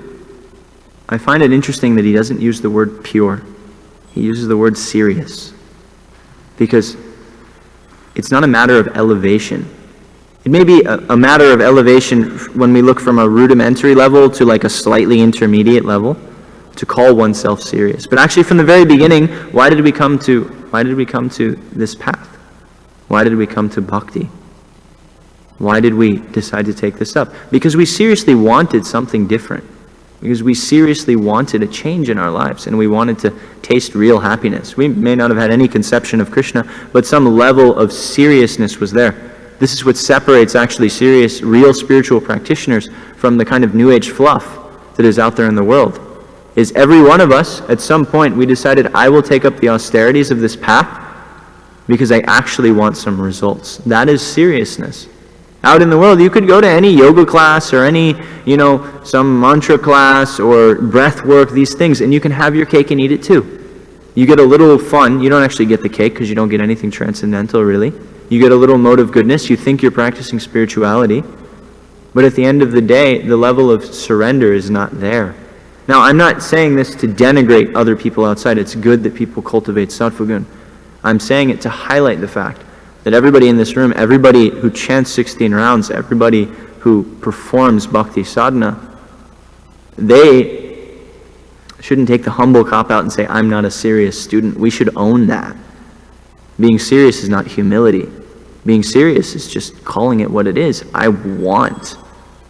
I find it interesting that he doesn't use the word pure. He uses the word serious. Because it's not a matter of elevation. It may be a matter of elevation when we look from a rudimentary level to like a slightly intermediate level, to call oneself serious. But actually from the very beginning, why did we come to this path? Why did we come to bhakti? Why did we decide to take this up? Because we seriously wanted something different. Because we seriously wanted a change in our lives, and we wanted to taste real happiness. We may not have had any conception of Krishna, but some level of seriousness was there. This is what separates actually serious, real spiritual practitioners from the kind of New Age fluff that is out there in the world. Is every one of us, at some point, we decided, I will take up the austerities of this path because I actually want some results. That is seriousness. Out in the world, you could go to any yoga class or any, some mantra class or breath work, these things, and you can have your cake and eat it too. You get a little fun. You don't actually get the cake because you don't get anything transcendental, really. You get a little mode of goodness. You think you're practicing spirituality. But at the end of the day, the level of surrender is not there. Now, I'm not saying this to denigrate other people outside. It's good that people cultivate sattva gun. I'm saying it to highlight the fact that everybody in this room, everybody who chants 16 rounds, everybody who performs bhakti sadhana, they shouldn't take the humble cop-out and say, I'm not a serious student. We should own that. Being serious is not humility. Being serious is just calling it what it is. I want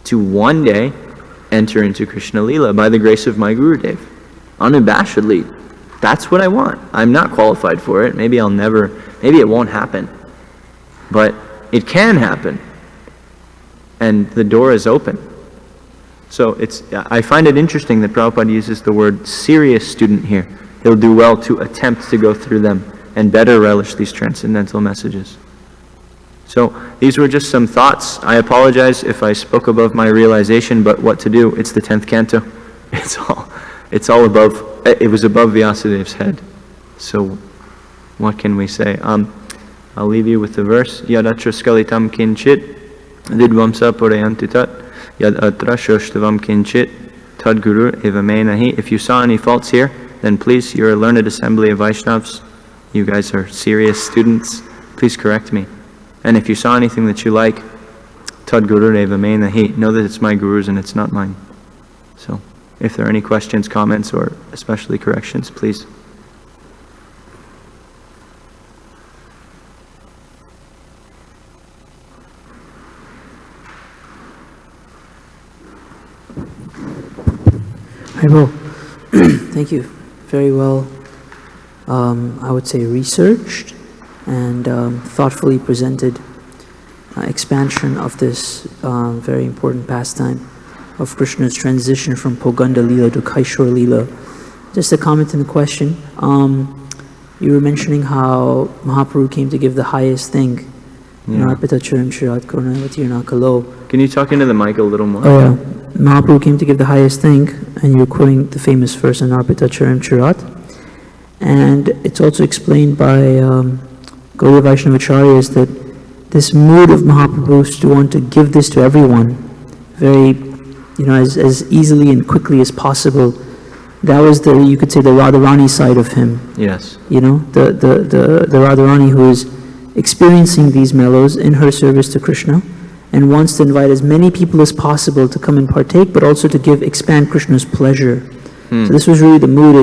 to one day enter into Krishna Leela by the grace of my Gurudev. Unabashedly. That's what I want. I'm not qualified for it. Maybe it won't happen. But it can happen. And the door is open. So I find it interesting that Prabhupada uses the word serious student here. He'll do well to attempt to go through them and better relish these transcendental messages. So these were just some thoughts. I apologize if I spoke above my realization, but what to do? It's the 10th canto. It's all above. It was above Vyasadev's head. So what can we say? I'll leave you with the verse. Yadatra skalitam kinchit vidvamsa purayanti tat yad atra shoshtavam kinchit tad guru evame nahi. If you saw any faults here, then please, you're a learned assembly of Vaishnavas. You guys are serious students. Please correct me. And if you saw anything that you like, tad guru evame nahi. Know that it's my guru's and it's not mine. So, if there are any questions, comments, or especially corrections, please. Well, thank you. Very well, I would say, researched and thoughtfully presented expansion of this very important pastime of Krishna's transition from Poganda Leela to Kaishor Leela. Just a comment in the question. You were mentioning how Mahaprabhu came to give the highest thing. Can you talk into the mic a little more? Oh, yeah. Mahaprabhu came to give the highest thing, and you're quoting the famous verse in Arpita Charam Chirat. And it's also explained by Gaudiya Vaishnavacharyas that this mood of Mahaprabhu is to want to give this to everyone very, as easily and quickly as possible. That was you could say, the Radharani side of him. Yes. The Radharani who is experiencing these mellows in her service to Krishna and wants to invite as many people as possible to come and partake, but also to expand Krishna's pleasure. So this was really the mood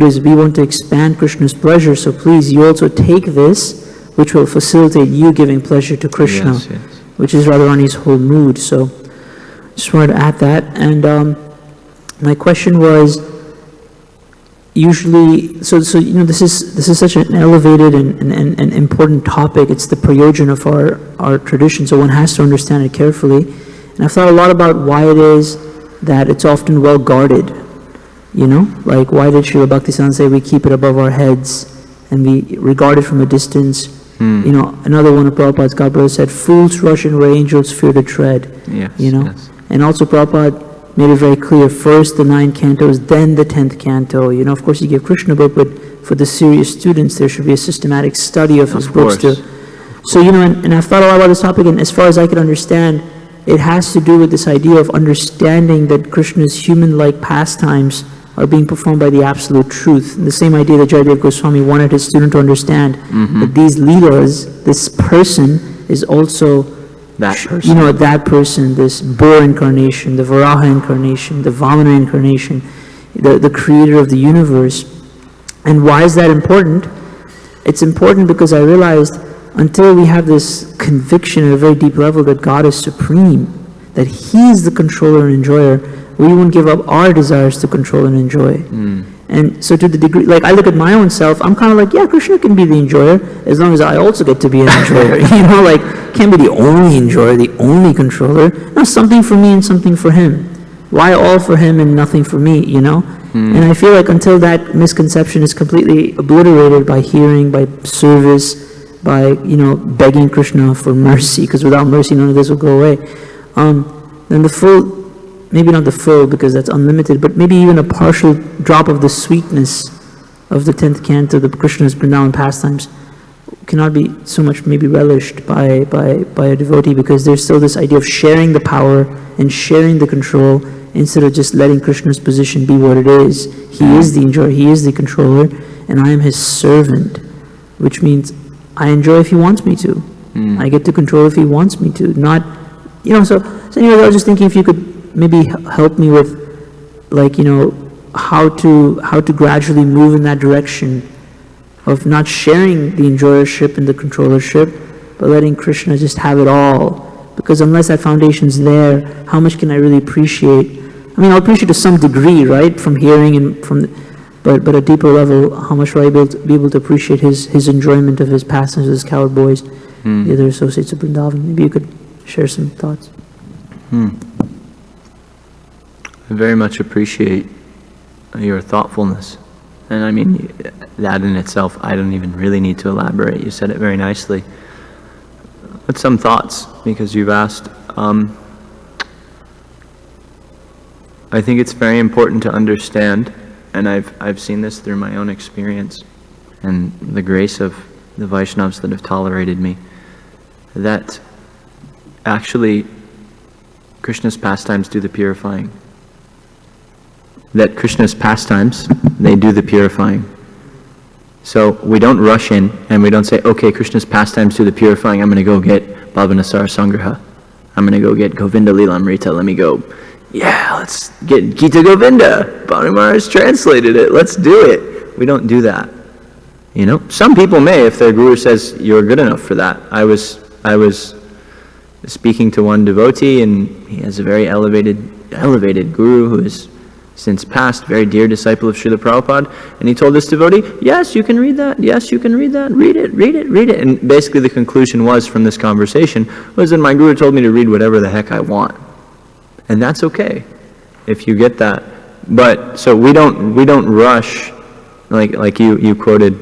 is we want to expand Krishna's pleasure, so please, you also take this, which will facilitate you giving pleasure to Krishna, yes. which is Radharani's whole mood. So just wanted to add that. And my question was, usually, this is such an elevated and important topic. It's the prayojan of our tradition, so one has to understand it carefully. And I've thought a lot about why it is that it's often well guarded. Like why did Srila Bhakti say we keep it above our heads and we regard it from a distance? Another one of Prabhupada's godbrothers said, fools rush in where angels fear to tread. Yes. And also Prabhupada made it very clear, first the 9 cantos, then the 10th canto. Of course you give Krishna book, but for the serious students there should be a systematic study of his books. So, and I've thought a lot about this topic, and as far as I can understand, it has to do with this idea of understanding that Krishna's human-like pastimes are being performed by the absolute truth. And the same idea that Jayadev Goswami wanted his student to understand, that these leelas, this person is also that person. That person, this Boar incarnation, the Varaha incarnation, the Vamana incarnation, the creator of the universe. And why is that important? It's important because I realized until we have this conviction at a very deep level that God is supreme, that He is the controller and enjoyer, we won't give up our desires to control and enjoy. And so to the degree, like I look at my own self, I'm kind of like, yeah, Krishna can be the enjoyer as long as I also get to be an enjoyer. Like can't be the only enjoyer, the only controller. No, something for me and something for Him. Why all for Him and nothing for me, And I feel like until that misconception is completely obliterated by hearing, by service, by, begging Krishna for mercy, because without mercy none of this will go away, then the full, maybe not the full because that's unlimited, but maybe even a partial drop of the sweetness of the 10th canto, the Krishna's Vrindavan pastimes, cannot be so much maybe relished by a devotee, because there's still this idea of sharing the power and sharing the control instead of just letting Krishna's position be what it is. He is the enjoyer, He is the controller, and I am His servant, which means I enjoy if He wants me to. I get to control if He wants me to. Not, so anyway, I was just thinking if you could maybe help me with, like, how to gradually move in that direction of not sharing the enjoyership and the controllership, but letting Krishna just have it all. Because unless that foundation's there, how much can I really appreciate? I mean, I'll appreciate to some degree, right, from hearing and but at a deeper level, how much will I be able to appreciate his enjoyment of his pastimes, his coward boys, the other associates of Vrindavan? Maybe you could share some thoughts. I very much appreciate your thoughtfulness. And I mean, that in itself, I don't even really need to elaborate. You said it very nicely. But some thoughts, because you've asked. I think it's very important to understand, and I've seen this through my own experience and the grace of the Vaishnavas that have tolerated me, that actually Krishna's pastimes do the purifying. That Krishna's pastimes, they do the purifying. So we don't rush in and we don't say, okay, Krishna's pastimes do the purifying, I'm going to go get Bhavanasara Sangraha. I'm going to go get Govinda Lilamrita. Let me go, let's get Gita Govinda. Bhanu Maharaj translated it. Let's do it. We don't do that. Some people may, if their guru says, you're good enough for that. I was speaking to one devotee, and he has a very elevated guru who is since passed, very dear disciple of Srila Prabhupada, and he told this devotee, yes, you can read that, yes, you can read that, read it. And basically the conclusion was from this conversation was that my guru told me to read whatever the heck I want. And that's okay, if you get that. But, so we don't rush, like you quoted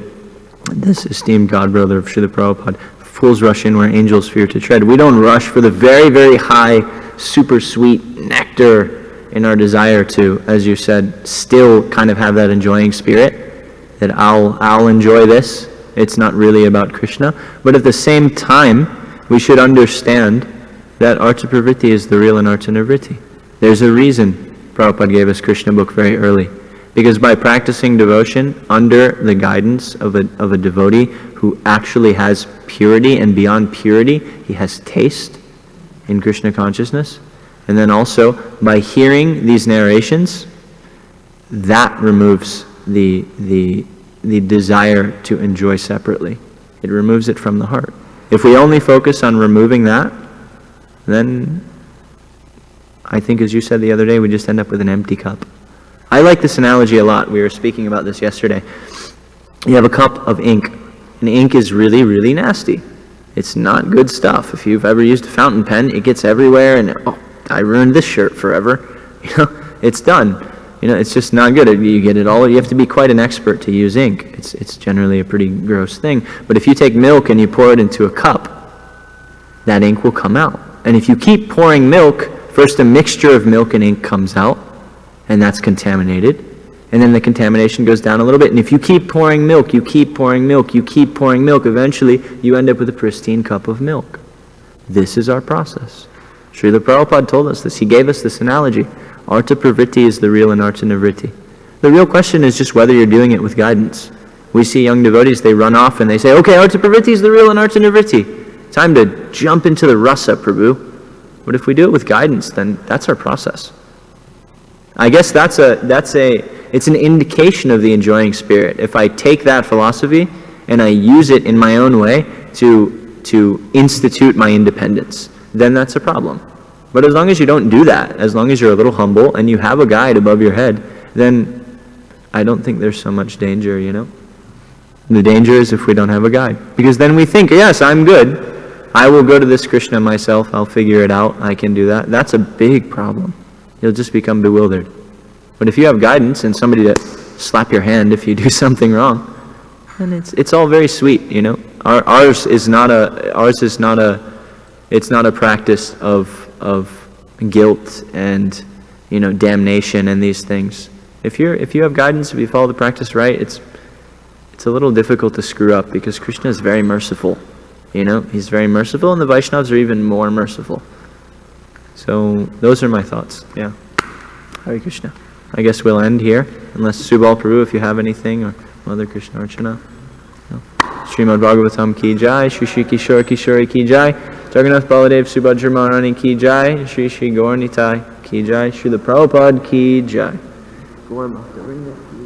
this esteemed godbrother of Srila Prabhupada, fools rush in where angels fear to tread. We don't rush for the very, very high, super sweet nectar in our desire to, as you said, still kind of have that enjoying spirit, that I'll enjoy this. It's not really about Krishna. But at the same time, we should understand that Arta Pravritti is the real Anarta Nivritti. There's a reason Prabhupada gave us Krishna book very early. Because by practicing devotion under the guidance of a devotee who actually has purity, and beyond purity, he has taste in Krishna consciousness, and then also, by hearing these narrations, that removes the desire to enjoy separately. It removes it from the heart. If we only focus on removing that, then I think, as you said the other day, we just end up with an empty cup. I like this analogy a lot. We were speaking about this yesterday. You have a cup of ink, and ink is really, really nasty. It's not good stuff. If you've ever used a fountain pen, it gets everywhere, and I ruined this shirt forever. It's done. It's just not good. You get it all. You have to be quite an expert to use ink. It's generally a pretty gross thing. But if you take milk and you pour it into a cup, that ink will come out. And if you keep pouring milk, first a mixture of milk and ink comes out, and that's contaminated. And then the contamination goes down a little bit. And if you keep pouring milk, you keep pouring milk, you keep pouring milk, eventually you end up with a pristine cup of milk. This is our process. Srila Prabhupada told us this. He gave us this analogy. Arta pravritti is the real anarta nivritti. The real question is just whether you're doing it with guidance. We see young devotees, they run off and they say, okay, arta pravritti is the real anarta nivritti. Time to jump into the rasa, Prabhu. But if we do it with guidance, then that's our process. I guess it's an indication of the enjoying spirit. If I take that philosophy and I use it in my own way to institute my independence, then that's a problem. But as long as you don't do that, as long as you're a little humble and you have a guide above your head, then I don't think there's so much danger, The danger is if we don't have a guide. Because then we think, yes, I'm good. I will go to this Krishna myself. I'll figure it out. I can do that. That's a big problem. You'll just become bewildered. But if you have guidance and somebody to slap your hand if you do something wrong, then it's all very sweet, Ours is not a practice of guilt and damnation and these things. If you have guidance, if you follow the practice right, it's a little difficult to screw up because Krishna is very merciful. He's very merciful, and the Vaishnavas are even more merciful. So those are my thoughts. Yeah. Hare Krishna. I guess we'll end here, unless Subal Prabhu, if you have anything, or Mother Krishna Archana. No. Srimad Bhagavatam ki jai, Shri Shri Kishore Kishori ki jai, Jagannath Baladev Subhadra Maharani ki jai, Shri Shri Gaur Nitai ki jai, Srila Prabhupada ki jai. Gaur Bhakta Vrinda ki jai.